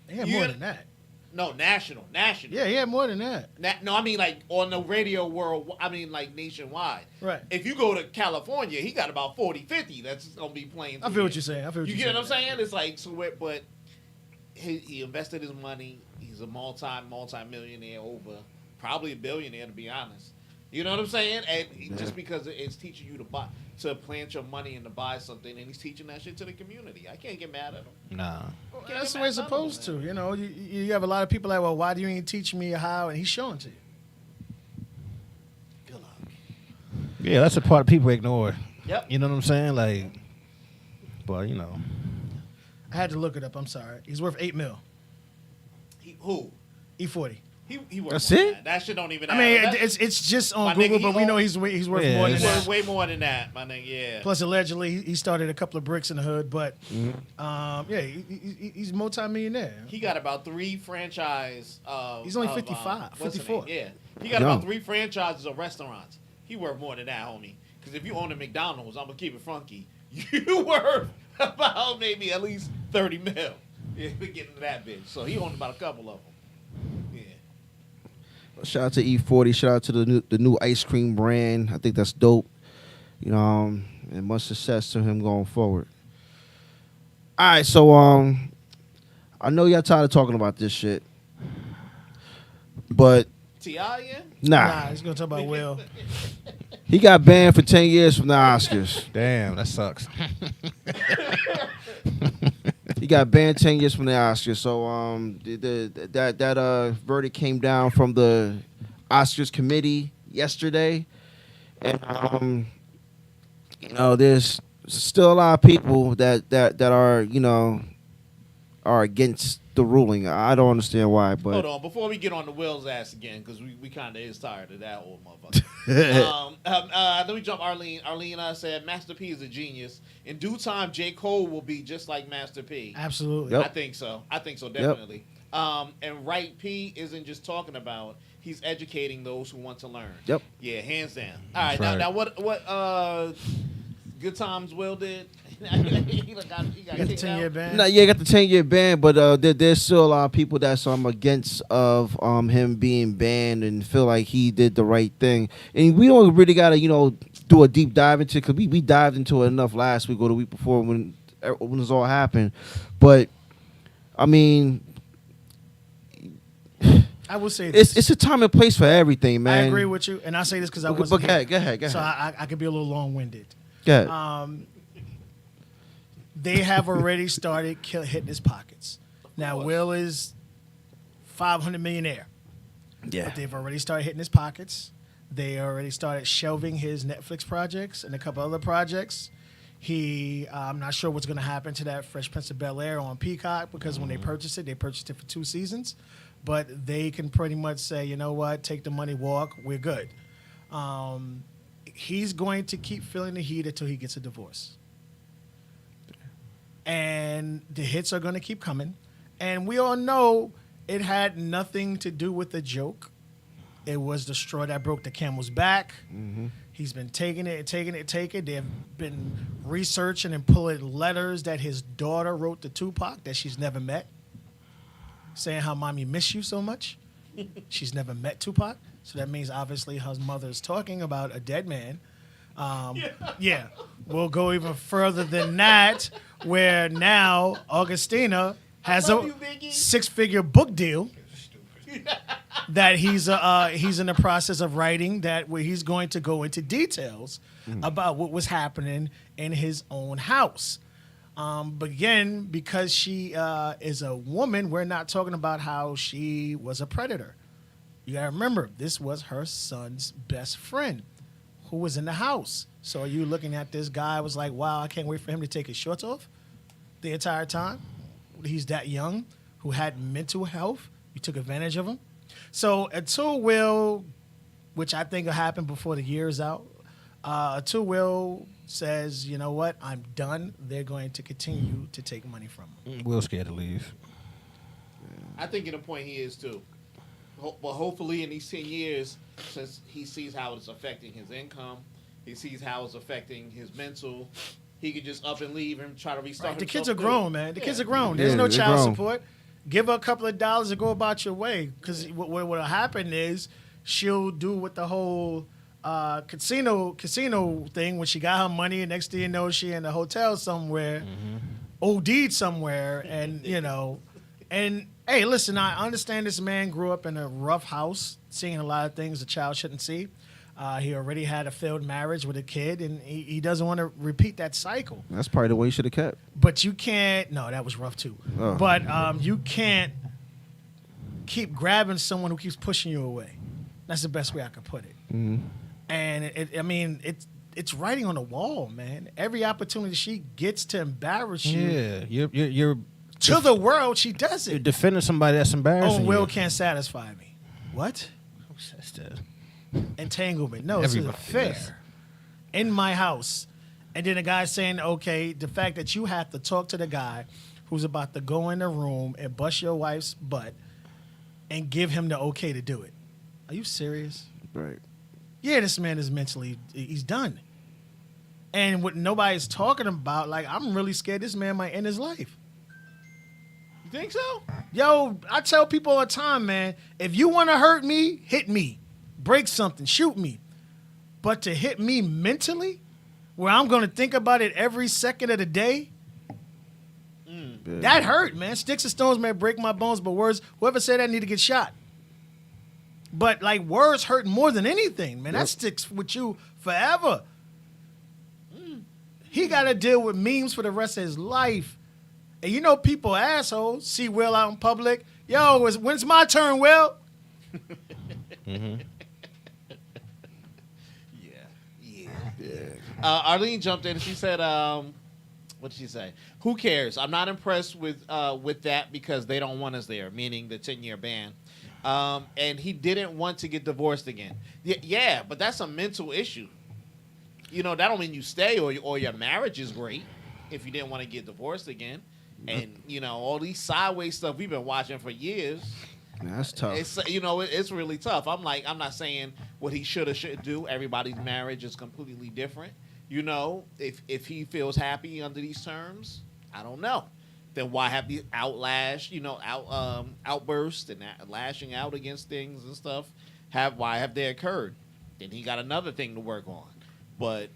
He had You more get- than that. No, national. Yeah, he had more than that. No, I mean like on the radio world. I mean like nationwide. Right. If you go to California, he got about 40, 50 that's gonna be playing. I feel what you're saying. I feel what You you're get what I'm saying. saying? It's like but he invested his money. He's a multi-millionaire, over probably a billionaire to be honest. You know what I'm saying? And just because it's teaching you to plant your money and to buy something, and he's teaching that shit to the community. I can't get mad at him. nah. Well, that's the way it's supposed to. You know, you have a lot of people like, well, why do you ain't teach me how? And he's showing to you. Good luck. Yeah, that's the part people ignore. Yep. You know what I'm saying? Like, but I had to look it up. I'm sorry. He's worth $8 million. Who? E40. He worth That's more than it? that. That shit don't even. I mean, add up. it's just on My Google, nigga, but we know he's worth Yeah, more than He's that. worth way more than that, my nigga. Yeah. Plus, allegedly, he started a couple of bricks in the hood, but yeah, he's multi-millionaire. He got about 3 franchise. He's only 55, what's the 54. name? Yeah, he got Young. about 3 franchises of restaurants. He worth more than that, homie. Because if you own a McDonald's, I'm gonna keep it funky. You worth about maybe at least 30 mil. Yeah, we getting to that bitch. So he owned about a couple of them. Yeah. Shout out to E40. Shout out to the new ice cream brand. I think that's dope. You know, and much success to him going forward. All right, so I know y'all tired of talking about this shit, but T.I. yeah. Nah, he's gonna talk about Will. he got banned for 10 years from the Oscars. damn, that sucks. He got banned 10 years from the Oscars. So that verdict came down from the Oscars committee yesterday, and you know, there's still a lot of people that are against the ruling. I don't understand why, but Hold on, before we get on the Will's ass again, because we kind of is tired of that old motherfucker. Let me jump Arlene. Arlene said Master P is a genius. In due time, J. Cole will be just like Master P. Absolutely. Yep. I think so, definitely. And Right P isn't just talking about, he's educating those who want to learn. Yep. Yeah, hands down. All right, That's now right. what Good Times Will did? he got You got the kicked 10-year out. ban. no, yeah, got the 10-year ban, but there's still a lot of people that's against of him being banned and feel like he did the right thing. And we don't really gotta do a deep dive into, because we dived into it enough last week or the week before when this all happened. But I mean, I will say this. it's a time and place for everything, man. I agree with you, and I say this because I But wasn't go here. ahead. So I could be a little long-winded. Go ahead. They have already started hitting his pockets. Now Will is $500 millionaire. Yeah. But they've already started hitting his pockets. They already started shelving his Netflix projects and a couple other projects. I'm not sure what's going to happen to that Fresh Prince of Bel-Air on Peacock, because when they purchased it for 2 seasons. But they can pretty much say, you know what, take the money, walk, we're good. He's going to keep feeling the heat until he gets a divorce. And the hits are going to keep coming. And we all know it had nothing to do with the joke. It was the straw that broke the camel's back. Mm-hmm. He's been taking it. They've been researching and pulling letters that his daughter wrote to Tupac that she's never met, saying how mommy miss you so much. She's never met Tupac, so that means obviously her mother is talking about a dead man. Yeah, we'll go even further than that, where now Augustina has love a you, Biggie. 6-figure book deal that he's in the process of writing, that where he's going to go into details about what was happening in his own house. But again, because she is a woman, we're not talking about how she was a predator. You gotta remember, this was her son's best friend who was in the house. So are you looking at this guy was like, wow, I can't wait for him to take his shorts off the entire time? He's that young, who had mental health. You took advantage of him. So until Will, which I think will happen before the year is out, until Will says, you know what, I'm done, they're going to continue to take money from him. Will's scared to leave. I think in the point he is too. But hopefully in these 10 years, since he sees how it's affecting his income, he sees how it's affecting his mental, he could just up and leave and try to restart. Right, the himself kids are too. grown, man. The kids Yeah. are grown. There's no they're child grown. support. Give her a couple of dollars and go about your way. Because what'll happen is she'll do with the whole casino thing when she got her money, and next thing you know, she in a hotel somewhere, OD'd somewhere, and and hey, listen, I understand this man grew up in a rough house, seeing a lot of things a child shouldn't see. He already had a failed marriage with a kid, and he doesn't want to repeat that cycle. That's probably the way you should have kept. But you can't. No, that was rough too. Oh. But you can't keep grabbing someone who keeps pushing you away. That's the best way I could put it. Mm-hmm. And it's writing on the wall, man. Every opportunity she gets to embarrass you Yeah, you're to the world, she does you're it. defending somebody that's embarrassing. Oh, Will you. can't satisfy me. What? That's the- Entanglement. No, it's an Everybody affair does. in my house. And then the guy saying, okay, the fact that you have to talk to the guy who's about to go in the room and bust your wife's butt and give him the okay to do it. Are you serious? Right. Yeah, this man is mentally, he's done. And what nobody's talking about, like, I'm really scared this man might end his life. You think so? Yo, I tell people all the time, man, if you want to hurt me, hit me. Break something, shoot me. But to hit me mentally, where I'm going to think about it every second of the day, that hurt, man. Sticks and stones may break my bones, but words, whoever said that need to get shot. But, like, words hurt more than anything, man. That sticks with you forever. He got to deal with memes for the rest of his life. And you know people assholes see Will out in public. Yo, when's my turn, Will? Arlene jumped in and she said, what did she say? Who cares? I'm not impressed with that because they don't want us there, meaning the 10-year ban. And he didn't want to get divorced again. Yeah, but that's a mental issue. You know, that don't mean you stay or your marriage is great if you didn't want to get divorced again. And, you know, all these sideways stuff we've been watching for years. Man, that's tough. It's really tough. I'm not saying what he should do. Everybody's marriage is completely different. You know, if he feels happy under these terms, I don't know. Then why have the outburst and lashing out against things and stuff? Why have they occurred? Then he got another thing to work on. But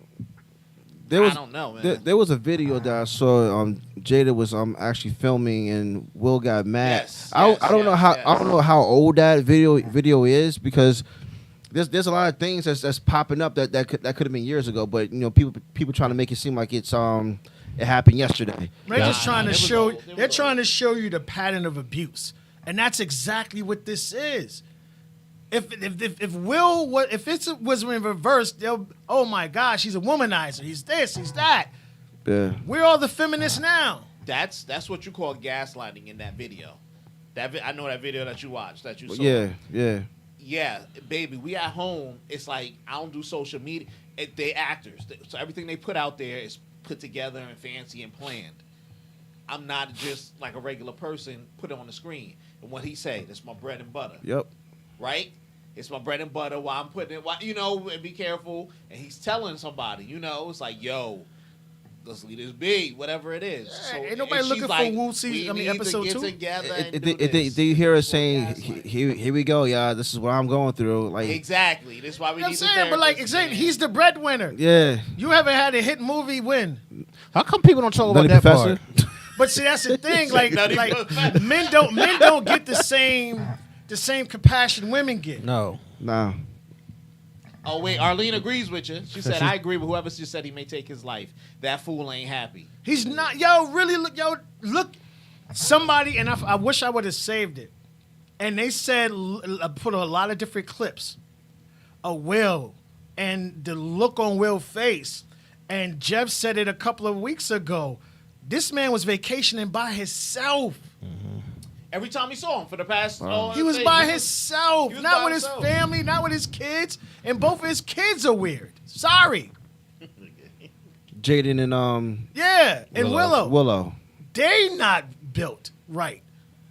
I don't know, man. There was a video that I saw. Jada was actually filming, and Will got mad. Yes, I don't know how yes. I don't know how old that video is, because there's a lot of things that's popping up that could have been years ago. But you know, people trying to make it seem like it happened yesterday. They're just trying to it was show. old. It was They're trying old. to show you the pattern of abuse, and that's exactly what this is. If Will if it was in reverse, they'll, oh my gosh, he's a womanizer. He's this, he's that. Yeah. We're all the feminists now. That's what you call gaslighting in that video. I know that video that you watched, that you saw. Yeah. Yeah, baby, we at home. It's like I don't do social media. They actors, so everything they put out there is put together and fancy and planned. I'm not just like a regular person put it on the screen. And what he say, that's my bread and butter, Yep. right? It's my bread and butter. While I'm putting it, and be careful. And he's telling somebody, it's like, yo, let's leave this be, whatever it is. So, ain't nobody and she's looking for like, Wu season- we need episode to get 2. together and do Did this. you hear us For saying, gaslight. here we go, y'all, this is what I'm going through? Like, Exactly. That's why we You know need what I'm saying? But like, exactly, he's the breadwinner. yeah. You haven't had a hit movie win. How come people don't talk about Nutty that Professor? part? But see, that's the thing. Like Nutty Professor. men don't get the same compassion women get. No. Nah. Oh wait, Arlene agrees with you. She said, "I agree with whoever just said he may take his life. That fool ain't happy." He's not. Yo, really look. Somebody, and I wish I would have saved it. And they said, put a lot of different clips of Will and the look on Will's face. And Jeff said it a couple of weeks ago. This man was vacationing by himself. Every time he saw him for the past, He was by himself, He was not by with his himself. family, not with his kids, and both of his kids are weird. Sorry, Jaden and yeah, and Willow, Willow. they not built right.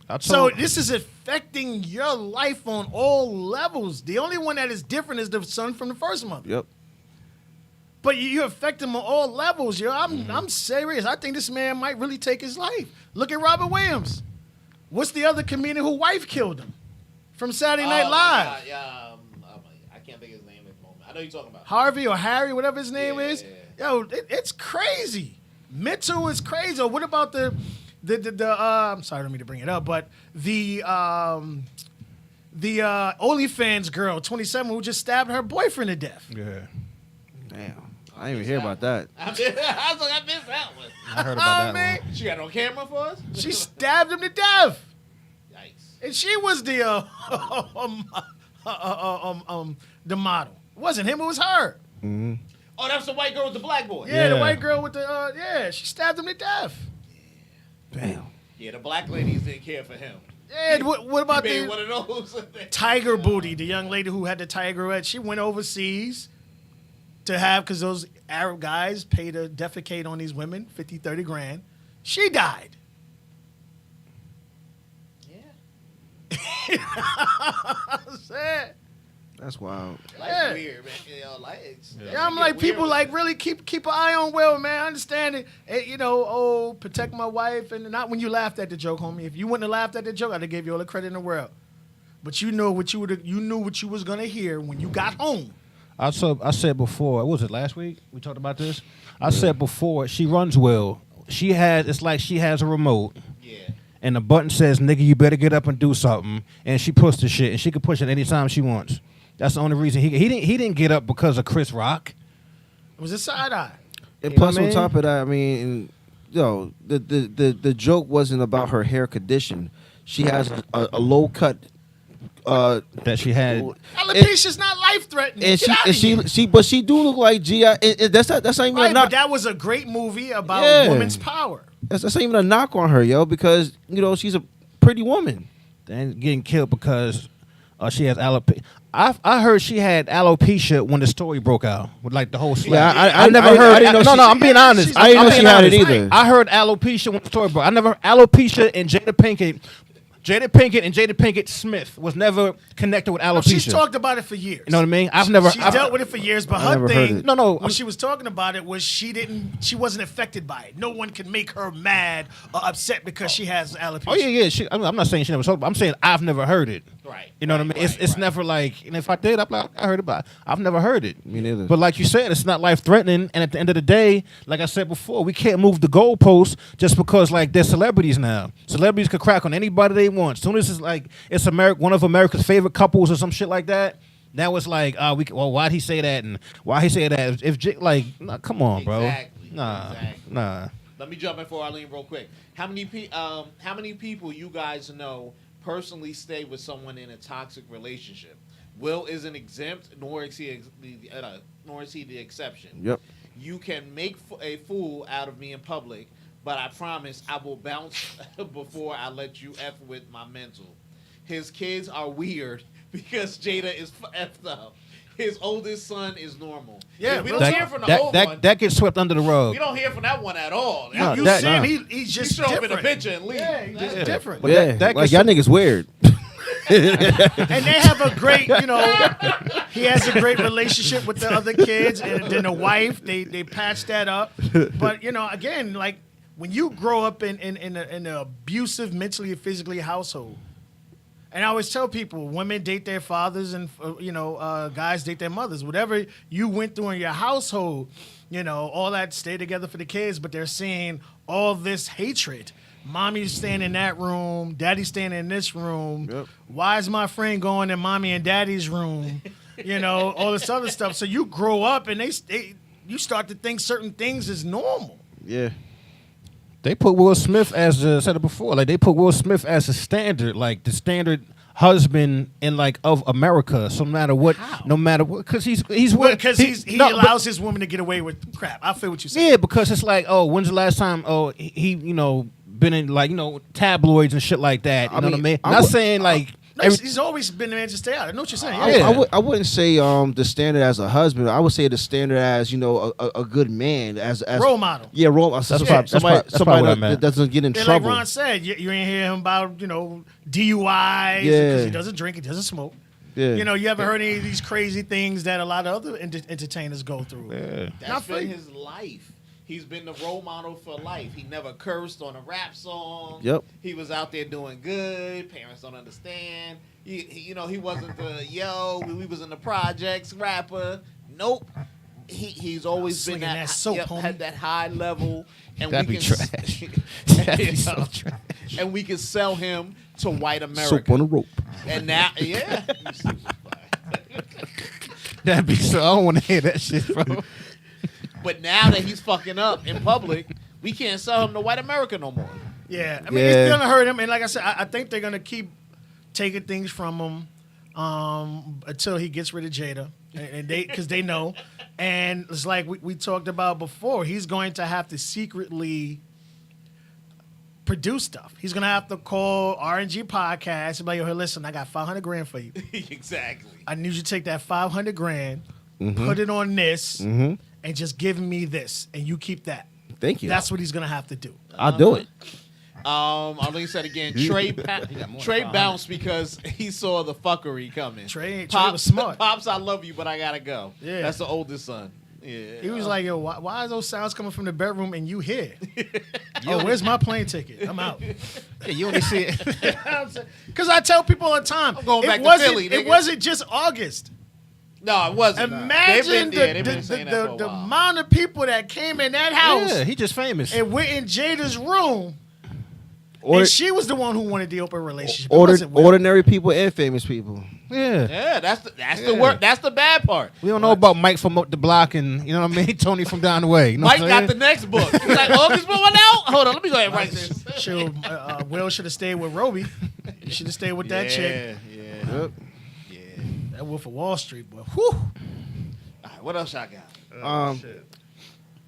I So told, this is affecting your life on all levels. The only one that is different is the son from the first month. Yep. But you affect him on all levels, yo. I'm serious. I think this man might really take his life. Look at Robert Williams. What's the other comedian whose wife killed him from Saturday Night Live? I can't think of his name at the moment. I know you're talking about. Harvey or Harry, whatever his name Yeah. is. Yo, it's crazy. Mental is crazy. Or what about the I'm sorry, I don't mean to bring it up, but the OnlyFans girl, 27, who just stabbed her boyfriend to death. yeah, Damn. I didn't even hear about that. I was like, I missed that one. I heard about that man. one. She got no camera for us? She stabbed him to death. Yikes. And she was the the model. It wasn't him, it was her. Oh, that's the white girl with the black boy. Yeah, the Yeah. white girl with the she stabbed him to death. Damn. Yeah, the black ladies didn't care for him. Yeah, what about He made the one of those. Tiger Booty, the young lady who had the tiger head? She went overseas to have, because those Arab guys pay to defecate on these women, 50, 30 grand. She died. Yeah. I'm saying. That's wild. Life's Yeah. weird, man. You know, like, it's, Yeah, I'm like, people like really keep an eye on Will, man. I understand it. You know, protect my wife, and not when you laughed at the joke, homie. If you wouldn't have laughed at the joke, I'd have gave you all the credit in the world. But you know what you knew what you was gonna hear when you got home. I said before. What was it last week? We talked about this. I said before. She runs well. It's like she has a remote. Yeah. And the button says, "Nigga, you better get up and do something." And she pushed the shit, and she can push it anytime she wants. That's the only reason he didn't get up because of Chris Rock. It was a side eye. And You know plus, what I on mean? top of that, I mean, the joke wasn't about her hair condition. She has a low cut, That she had. Alopecia's not life threatening. and but she do look like G.I. And that's not even Right, a but knock. that was a great movie about Yeah. women's power. That's not even a knock on her, yo, because she's a pretty woman. And getting killed because she has alopecia. I heard she had alopecia when the story broke out with like the whole slap. Yeah, I never heard. I didn't know no, she- no, I'm being honest. I didn't I'm know she being had it honest. either. I heard alopecia when the story broke. I never alopecia and Jada Pinkett Smith was never connected with alopecia. She's talked about it for years. You know what I mean? I've dealt with it for years, but I her never heard thing, it. No. when she was talking about it, was she wasn't affected by it. No one can make her mad or upset because she has alopecia. Oh yeah. I'm not saying she never talked. I'm saying I've never heard it. Right. You know what I mean? It's never like, and if I did, I'm like, I heard about it. I've never heard it. Me neither. But like you said, it's not life threatening. And at the end of the day, like I said before, we can't move the goalposts just because like they're celebrities now. Celebrities could crack on anybody they want. As soon as it's like it's one of America's favorite couples or some shit like that. Now it's like, why'd he say that and why he say that? Nah, come on, bro. Exactly. Nah. Let me jump in for Arlene real quick. How many people you guys know personally stay with someone in a toxic relationship? Will isn't exempt, nor is he the exception. Yep. You can make a fool out of me in public, but I promise I will bounce before I let you F with my mental. His kids are weird because Jada is effed up. His oldest son is normal. Yeah, we don't hear from the old one. That gets swept under the rug. We don't hear from that one at all. No, You that- see him, nah. he's Just just show up in a different. picture and leave. Yeah, he's just different. But Yeah, that like gets- y'all niggas weird. And they have a great, he has a great relationship with the other kids, and then the wife. They patch that up. But again, like when you grow up in an abusive, mentally and physically household. And I always tell people, women date their fathers, and guys date their mothers. Whatever you went through in your household, all that, stay together for the kids. But they're seeing all this hatred. Mommy's staying in that room, daddy's staying in this room. Yep. Why is my friend going in mommy and daddy's room? All this other stuff. So you grow up, and you start to think certain things is normal. Yeah. They put Will Smith as I said it before. Like they put Will Smith as a standard, like the standard husband in of America. So no matter what, because he allows his woman to get away with crap. I feel what you're saying. Yeah, because it's like, oh, when's the last time? Oh, he been in tabloids and shit like that. You know what I mean? Not saying No, he's always been the man to stay out. I know what you're saying. I wouldn't say the standard as a husband. I would say the standard as a good man, as role model. Yeah, role model. That's Somebody what I meant. that doesn't get in Like trouble. Ron said, you ain't hear him about DUIs because Yeah. he doesn't drink, he doesn't smoke. Yeah. You haven't heard any of these crazy things that a lot of other entertainers go through. Yeah. That's been his life. He's been the role model for life. He never cursed on a rap song. Yep. He was out there doing good. Parents don't understand. He wasn't the we was in the projects rapper. Nope. He's always Slinging been that soap, homie. had that high level, and That'd we be can trash. That'd be so trash. and we can sell him to white America. Soap on a rope. And now, yeah. That'd be so. I don't want to hear that shit, bro. But now that he's fucking up in public, we can't sell him to white America no more. Yeah, I mean, Yeah. it's gonna hurt him, and like I said, I think they're gonna keep taking things from him until he gets rid of Jada, and because they know, and it's like we talked about before, he's going to have to secretly produce stuff. He's gonna have to call RNG podcast and be like, "Yo, hey, listen, I got $500,000 for you. Exactly. I need you to take that $500,000, put it on this, and just give me this, and you keep that." Thank you. That's what he's gonna have to do. I'll do it. I'll let you say it again. Trey bounced because he saw the fuckery coming. Trey was smart. Pops, I love you, but I gotta go. Yeah. That's the oldest son. Yeah. He was like, "Yo, why is those sounds coming from the bedroom and you here? Yo, where's my plane ticket? I'm out." Yeah, you only see it. Because I tell people all the time, I'm going back to wasn't, Philly, it nigga. wasn't just August. No, it wasn't. Imagine They've been saying that for a the while. amount of people that came in that house Yeah, he just famous. and went in Jada's room, Or, and she was the one who wanted the open relationship. It wasn't Will. ordinary people and famous people. Yeah. Yeah, that's the work. That's the bad part. We don't know about Mike from up the block and, you know what I mean, Tony from down the way. You know Mike what I'm got the saying? next book. He's like, August book one out? Hold on, let me go ahead and write this. Shoot, Will should have stayed with Roby. He should have stayed with that chick. Yeah. Yep. Yeah. That Wolf of Wall Street, boy. Whew. All right, what else y'all got?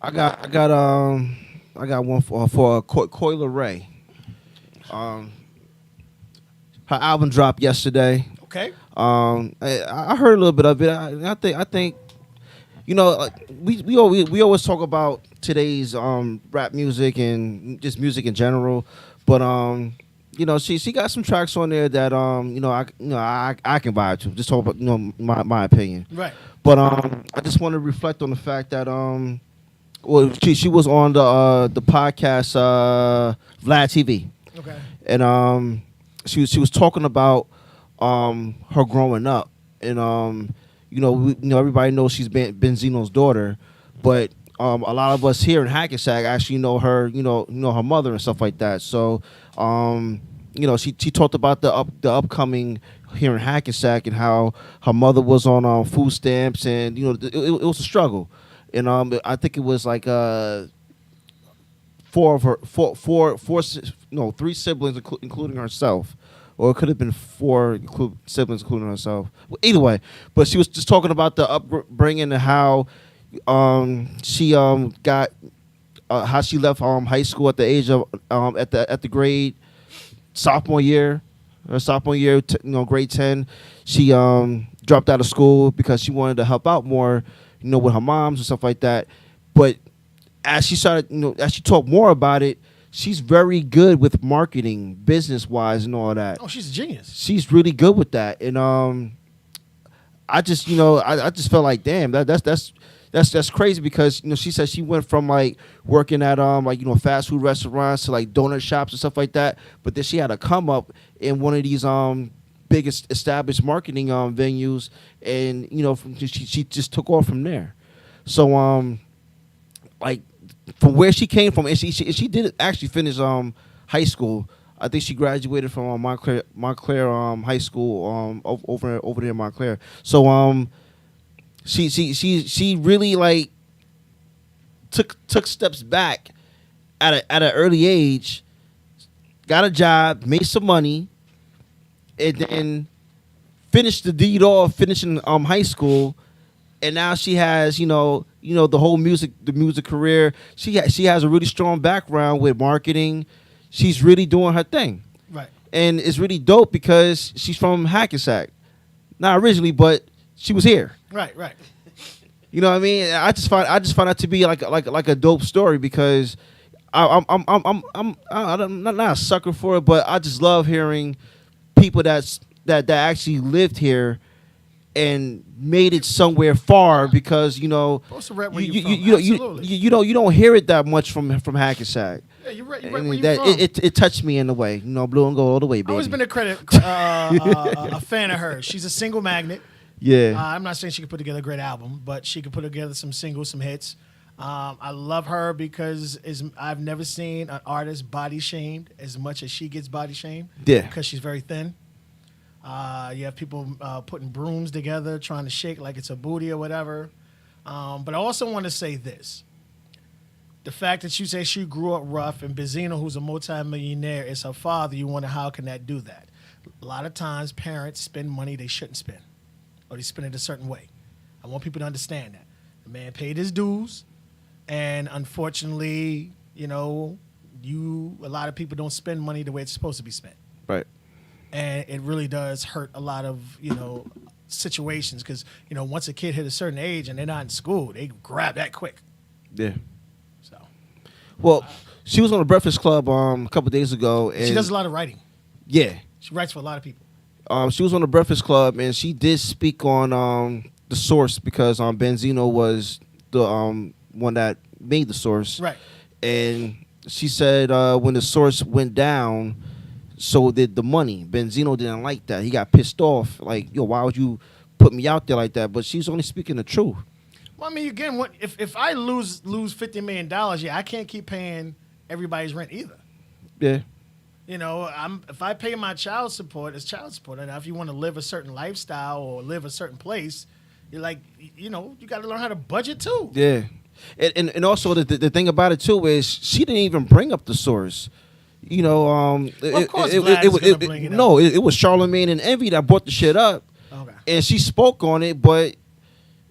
I got one for Coi Leray. Her album dropped yesterday. Okay. I heard a little bit of it. I think, we always talk about today's rap music and just music in general, but she got some tracks on there that I can vibe to. Just talk about my opinion. Right. But I just want to reflect on the fact that she was on the podcast Vlad TV. Okay. And she was talking about her growing up, and everybody knows she's Benzino's daughter, but a lot of us here in Hackensack actually know her, her mother and stuff like that. So she talked about the upcoming here in Hackensack and how her mother was on food stamps, and it was a struggle, and I think it was like three siblings, including herself, or it could have been four siblings, including herself. Well, either way, but she was just talking about the upbringing and how she got how she left high school at the age of at the grade sophomore year, grade 10. She dropped out of school because she wanted to help out more, with her moms and stuff like that. But as she started, as she talked more about it, she's very good with marketing, business wise, and all that. Oh, she's a genius. She's really good with that, and I just I just felt like damn that's crazy because she said she went from like working at like fast food restaurants to like donut shops and stuff like that, but then she had to come up in one of these biggest established marketing venues, and she just took off from there. So like from where she came from, and she did actually finish high school. I think she graduated from Montclair High School over there in Montclair. So she really like took steps back at an early age, got a job, made some money, and then finished the deed off, finishing high school, and now she has the whole music career. She has a really strong background with marketing. She's really doing her thing. Right. And it's really dope because she's from Hackensack. Not originally, but she was here. Right. Right. You know what I mean? I just find that to be like a dope story because I'm not a sucker for it, but I just love hearing people that actually lived here and made it somewhere far because Supposed to rep where you're from. Absolutely. you don't hear it that much from Hackensack. Yeah, you're right. You're And right where you're from. it touched me in a way. Blue and gold all the way, I've baby. always been a fan of hers. She's a single magnet. Yeah. I'm not saying she could put together a great album, but she could put together some singles, some hits. I love her because I've never seen an artist body shamed as much as she gets body shamed. Yeah. Because she's very thin. You have people putting brooms together, trying to shake like it's a booty or whatever. But I also want to say this. The fact that you say she grew up rough and Benzino, who's a multimillionaire, is her father, you wonder how can that do that? A lot of times parents spend money they shouldn't spend, or they spend it a certain way. I want people to understand that. The man paid his dues, and unfortunately, a lot of people don't spend money the way it's supposed to be spent. Right. And it really does hurt a lot of, situations because, once a kid hit a certain age and they're not in school, they grab that quick. Yeah. So Well, she was on the Breakfast Club a couple days ago, and she does a lot of writing. Yeah. She writes for a lot of people. She was on the Breakfast Club, and she did speak on The Source because Benzino was the one that made The Source. Right. And she said when The Source went down, so did the money. Benzino didn't like that. He got pissed off. Like, why would you put me out there like that? But she's only speaking the truth. Well, I mean, again, if I lose $50 million, I can't keep paying everybody's rent either. Yeah. If I pay my child support, it's child support. And if you want to live a certain lifestyle or live a certain place, you're like, you got to learn how to budget too. Yeah. And also the thing about it too is she didn't even bring up The Source. Of course, Vlad is gonna bring it up. No, it was Charlamagne and Envy that brought the shit up. Okay. And she spoke on it, but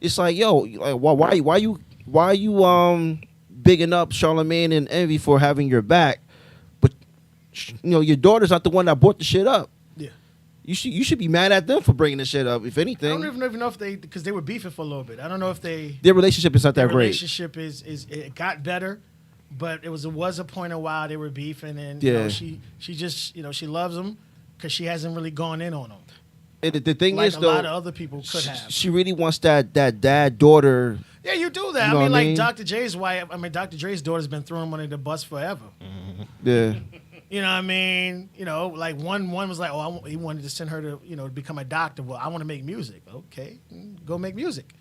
it's like, why you bigging up Charlamagne and Envy for having your back, but your daughter's not the one that brought the shit up. Yeah. You should be mad at them for bringing the shit up, if I anything. don't even know if because they were beefing for a little bit. I don't know if Their relationship is not that their great. relationship is it got better, but it was a point a while they were beefing, and Yeah. she just she loves him because she hasn't really gone in on him And the thing like is, a though, lot of other people could have. she really wants that dad-daughter. Yeah, you do that. You know I mean, what I like mean? Dr. J's wife. I mean, Dr. Dre's daughter's been throwing him under the bus forever. Yeah. You know what I mean? Like one was like, he wanted to send her to to become a doctor. Well, I want to make music. Okay, go make music.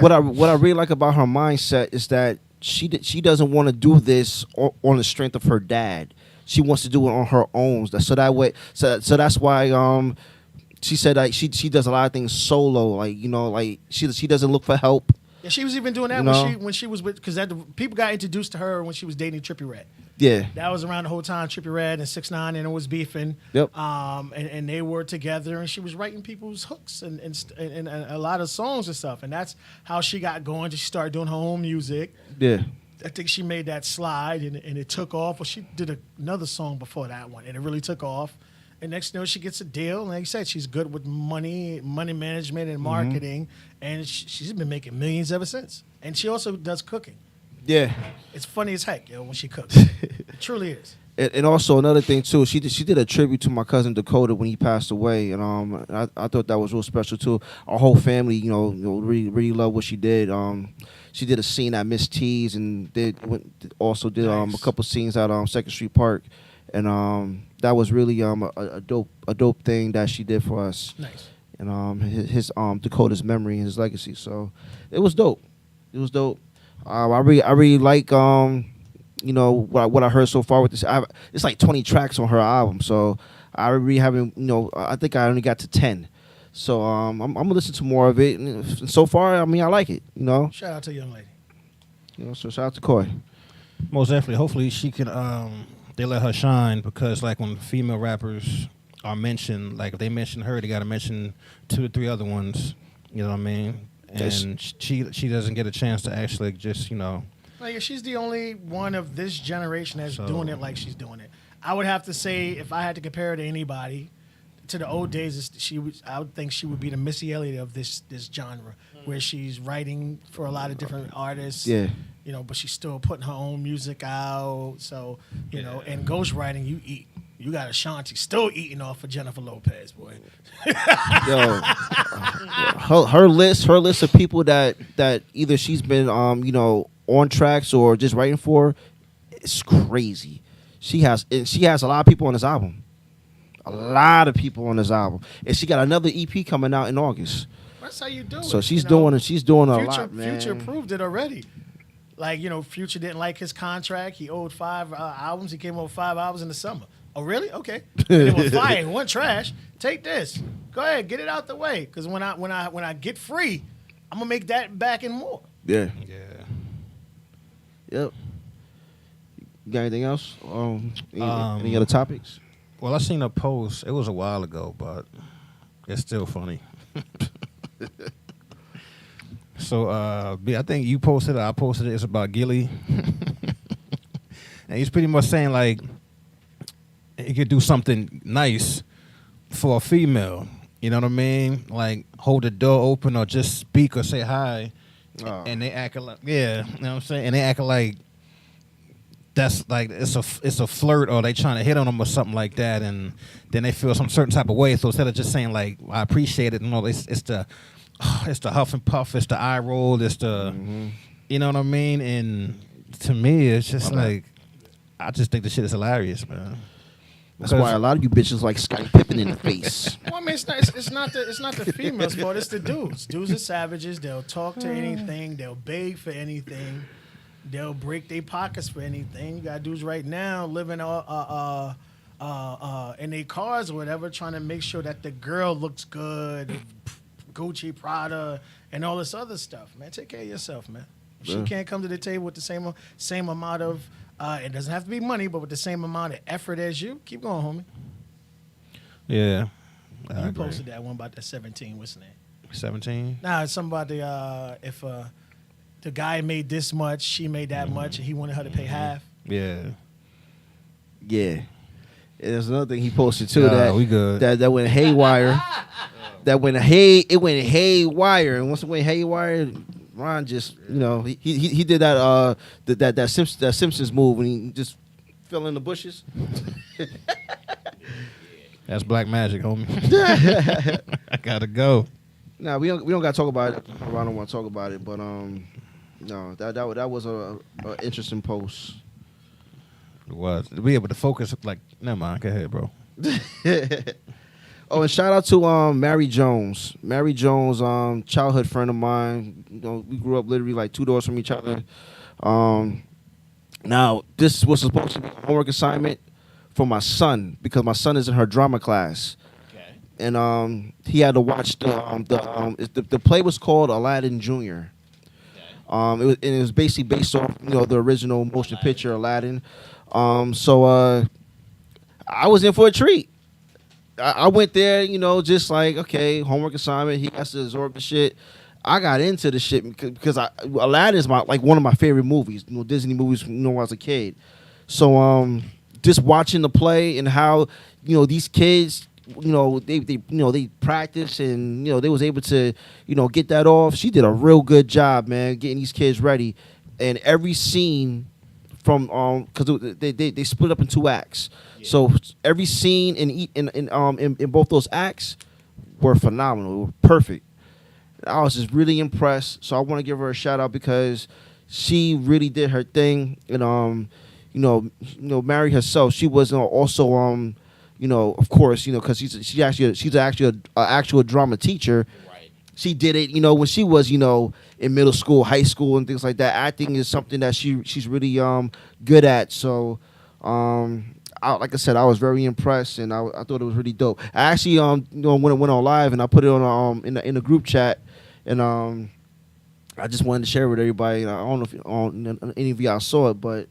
What I really like about her mindset is that she doesn't want to do this on the strength of her dad. She wants to do it on her own. So that's why she said like she does a lot of things solo. Like like she doesn't look for help. Yeah, she was even doing that when she was with because people got introduced to her when she was dating Trippie Redd. Yeah. That was around the whole time Trippie Redd and 6ix9ine and it was beefing. Yep. And they were together and she was writing people's hooks and a lot of songs and stuff. And that's how she got going. She started doing her own music. Yeah. I think she made that slide and it took off. Well, she did another song before that one and it really took off. And next thing you know, she gets a deal. And like you said, she's good with money management and marketing. And she's been making millions ever since. And she also does cooking. Yeah. It's funny as heck, yo, when she cooks. It truly is. And also another thing too, she did a tribute to my cousin Dakota when he passed away, and I thought that was real special too. Our whole family, really loved what she did. She did a scene at Miss T's, and also did a couple scenes at Second Street Park, and that was really a dope thing that she did for us. Nice. And his Dakota's memory and his legacy. So it was dope. It was dope. I really like what I heard so far with this. It's like 20 tracks on her album, so I really haven't. I think I only got to 10. So I'm gonna listen to more of it. And so far, I mean, I like it. Shout out to the young lady. So shout out to Koi. Most definitely. Hopefully, she can. They let her shine, because like when female rappers are mentioned, like if they mention her, they got to mention 2 or 3 other ones. You know what I mean? And she doesn't get a chance to actually just Like, she's the only one of this generation that's doing it like she's doing it. I would have to say, if I had to compare her to anybody, to the old days, I would think she would be the Missy Elliott of this genre, where she's writing for a lot of different artists. Yeah. But she's still putting her own music out. So, and ghostwriting, you got Ashanti still eating off of Jennifer Lopez, boy. Yo, her list of people that either she's been on tracks or just writing for, it's crazy. She has a lot of people on this album. A lot of people on this album, and she got another EP coming out in August. That's how you do it. So she's doing it. She's doing a lot, man. Future proved it already. Like, Future didn't like his contract. He owed 5 albums. He came up with 5 albums in the summer. Oh, really? Okay. And it was fire. It wasn't trash. Take this. Go ahead. Get it out the way. Because when I get free, I'm gonna make that back and more. Yeah. Yeah. Yep. You got anything else? Any other topics? Well, I seen a post. It was a while ago, but it's still funny. So, B, I think you posted it. I posted it. It's about Gilly. And he's pretty much saying, like, he could do something nice for a female. You know what I mean? Like, hold the door open or just speak or say hi. Oh. And they acting like, yeah, you know what I'm saying? And they acting like that's like it's a flirt, or they trying to hit on them or something like that, and then they feel some certain type of way. So instead of just saying like, I appreciate it, it's the huff and puff, it's the eye roll, it's the you know what I mean? And to me, it's just like, I just think the shit is hilarious, man. That's why a lot of you bitches like Scottie Pippen in the face. Well, I mean, it's not the females' fault. It's the dudes. Dudes are savages. They'll talk to anything. They'll beg for anything. They'll break their pockets for anything. You got dudes right now living in their cars or whatever, trying to make sure that the girl looks good, Gucci, Prada, and all this other stuff. Man, take care of yourself, man. If she can't come to the table with the same amount of, it doesn't have to be money, but with the same amount of effort as you, keep going, homie. Yeah. You posted that one about that 17. What's the name? 17? Nah, it's something about if the guy made this much, she made that much, and he wanted her to pay half. Yeah. Yeah. And there's another thing he posted too we good. that went haywire. It went haywire, and once it went haywire, Ron just he did that Simpsons move when he just fell in the bushes. That's black magic, homie. I gotta go. Nah, we don't gotta talk about it. I don't want to talk about it, but no, that was a interesting post. It was. To be able to focus, like, never mind. Go ahead, bro. Oh, and shout out to Mary Jones. Mary Jones, childhood friend of mine. We grew up literally like 2 doors from each other. Now, this was supposed to be a homework assignment for my son, because my son is in her drama class. Okay. And he had to watch the play was called Aladdin Jr. It was basically based off the original motion picture Aladdin. So I was in for a treat. I went there, just like, okay, homework assignment. He has to absorb the shit. I got into the shit because Aladdin is one of my favorite movies. Disney movies when I was a kid. So just watching the play and how these kids, they practice and they was able to get that off. She did a real good job, man, getting these kids ready. and every scene from because they split up in 2 acts. Yeah. So every scene in both those acts were phenomenal. Were perfect. I was just really impressed. So I want to give her a shout out because she really did her thing, and married herself. She was also of course, because she's actually an actual drama teacher. Right. She did it, when she was, in middle school, high school, and things like that. Acting is something that she's really good at. So, like I said, I was very impressed, and I thought it was really dope. I actually when it went on live, and I put it on in the group chat, and I just wanted to share it with everybody. I don't know if any of y'all saw it, but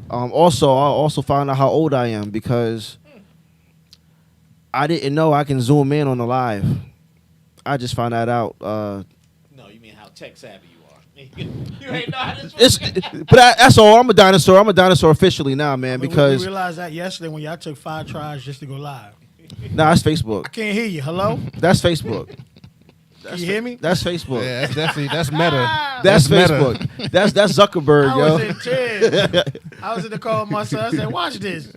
also I also found out how old I am because I didn't know I can zoom in on the live. I just found that out. No, you mean how tech savvy you are. You ain't know how this It's, works. but that's all. I'm a dinosaur. I'm a dinosaur officially now, man. But Because we realized that yesterday when y'all took 5 tries just to go live. that's I Facebook. can't hear you. Hello? That's Facebook. Can you hear me? That's Facebook. Yeah, that's meta. That's meta. Facebook. That's Zuckerberg, I yo. was in tears. I was in the car with my son. I said, watch this.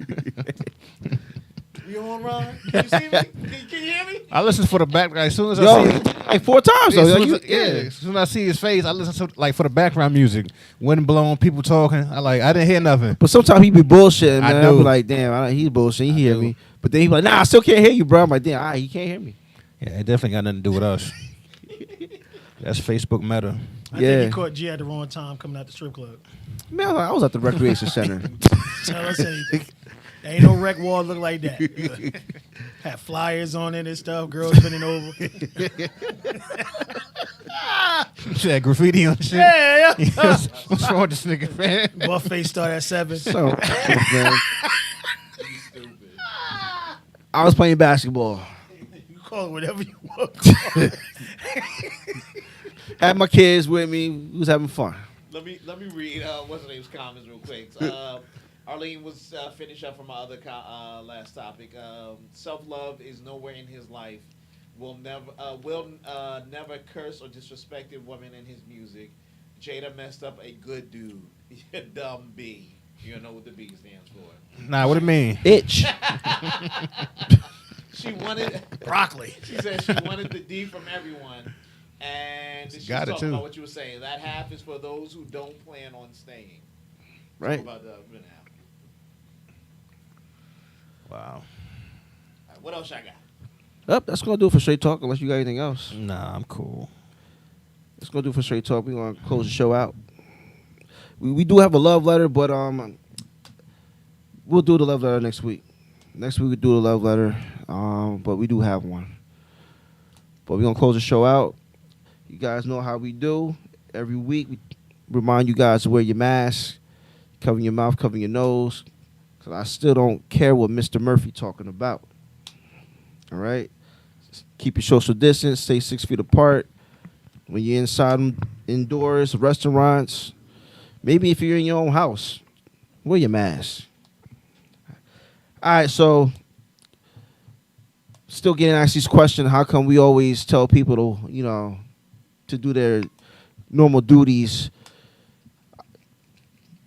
You on, Ron? Can you see me? Can you hear me? I listen for the background. As soon as I Yo, see like 4 times Yeah, though. as soon as I see his face, I listen to for the background music. Wind blowing, people talking. I didn't hear nothing. But sometimes he be bullshitting, I man. I do. be like, damn, he's bullshitting. He hear do. me. But then he be like, nah, I still can't hear you, bro. I'm like, damn, he can't hear me. Yeah, it definitely got nothing to do with us. That's Facebook meta. I Yeah. think he caught G at the wrong time coming out the strip club. Man, I was at the recreation center. Tell us anything. There ain't no rec wall look like that. Had flyers on it and stuff. Girls bending over. That graffiti on shit. Yeah. What's wrong with this nigga, man? Buffet start at 7. So, man, I was playing basketball. You call it whatever you want. Had my kids with me. We was having fun. Let me read what's her name's comments real quick. Arlene was finish up from my other last topic. Self-love is nowhere in his life. Will never curse or disrespect a woman in his music. Jada messed up a good dude. You dumb B. You don't know what the B stands for. Nah, what it mean? Itch. She wanted Broccoli. She said she wanted the D from everyone. And she's Got it, talking too. about what you were saying. That half is for those who don't plan on staying. Right. Talk about the half. Wow. All right, what else I got? Up. That's gonna do it for straight talk. Unless you got anything else, Nah, I'm cool. that's gonna do it for straight talk. We gonna close the show out. We do have a love letter, but we'll do the love letter next week. Next week we do the love letter, but we do have one. But we're gonna close the show out. You guys know how we do. Every week we remind you guys to wear your mask, cover your mouth, cover your nose. Cause I still don't care what Mr. Murphy talking about. All right? Keep your social distance, stay 6 feet apart. When you're inside indoors, restaurants, maybe if you're in your own house, wear your mask. All right, so still getting asked this question, how come we always tell people to, to do their normal duties,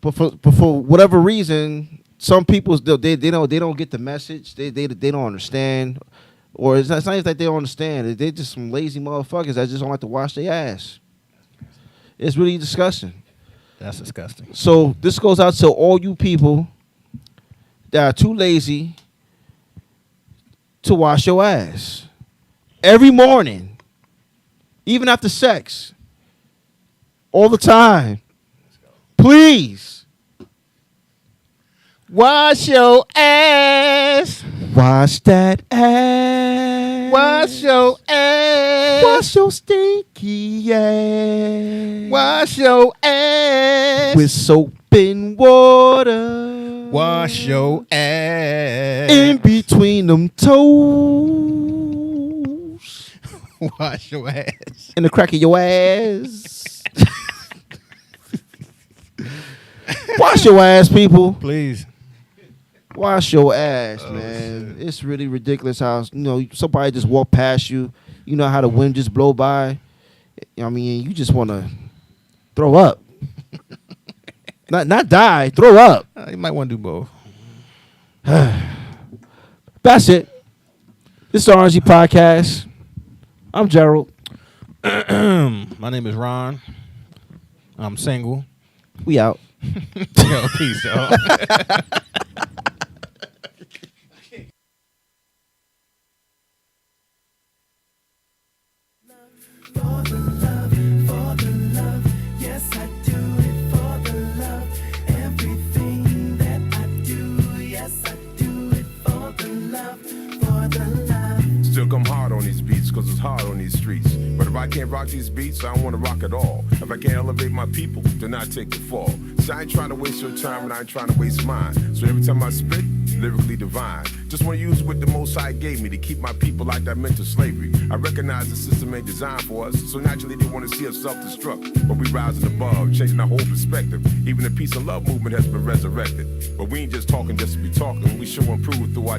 but for whatever reason, some people they don't get the message. They don't understand, or it's not even that they don't understand. They're just some lazy motherfuckers that just don't like to wash their ass. It's really disgusting. That's disgusting. So this goes out to all you people that are too lazy to wash your ass every morning, even after sex, all the time. Please Wash your ass. wash that ass. Wash your ass. Wash your stinky ass. Wash your ass. with soap and water. Wash your ass. in between them toes. Wash your ass. In the crack of your ass. Wash your ass, people. Please. Wash your ass, man. shit. It's really ridiculous how somebody just walk past you. You know how the wind just blow by. I mean, you just want to throw up. Not die. Throw up. You might want to do both. That's it. This is the RNG Podcast. I'm Gerald. My name is Ron. I'm single. We out. Yo, peace, y'all. For the love, yes I do it for the love. Everything that I do, yes I do it for the love, for the love. Still come hard on these beats, cause it's hard on these streets. But if I can't rock these beats, I don't wanna rock at all. If I can't elevate my people, then I take the fall. So I ain't trying to waste your time and I ain't trying to waste mine. So every time I spit, lyrically divine. Just wanna use what the Most High gave me to keep my people like that mental slavery. I recognize the system ain't designed for us, so naturally they wanna see us self-destruct. But we rising above, changing our whole perspective. Even the peace and love movement has been resurrected. But we ain't just talking just to be talking, we show and prove through our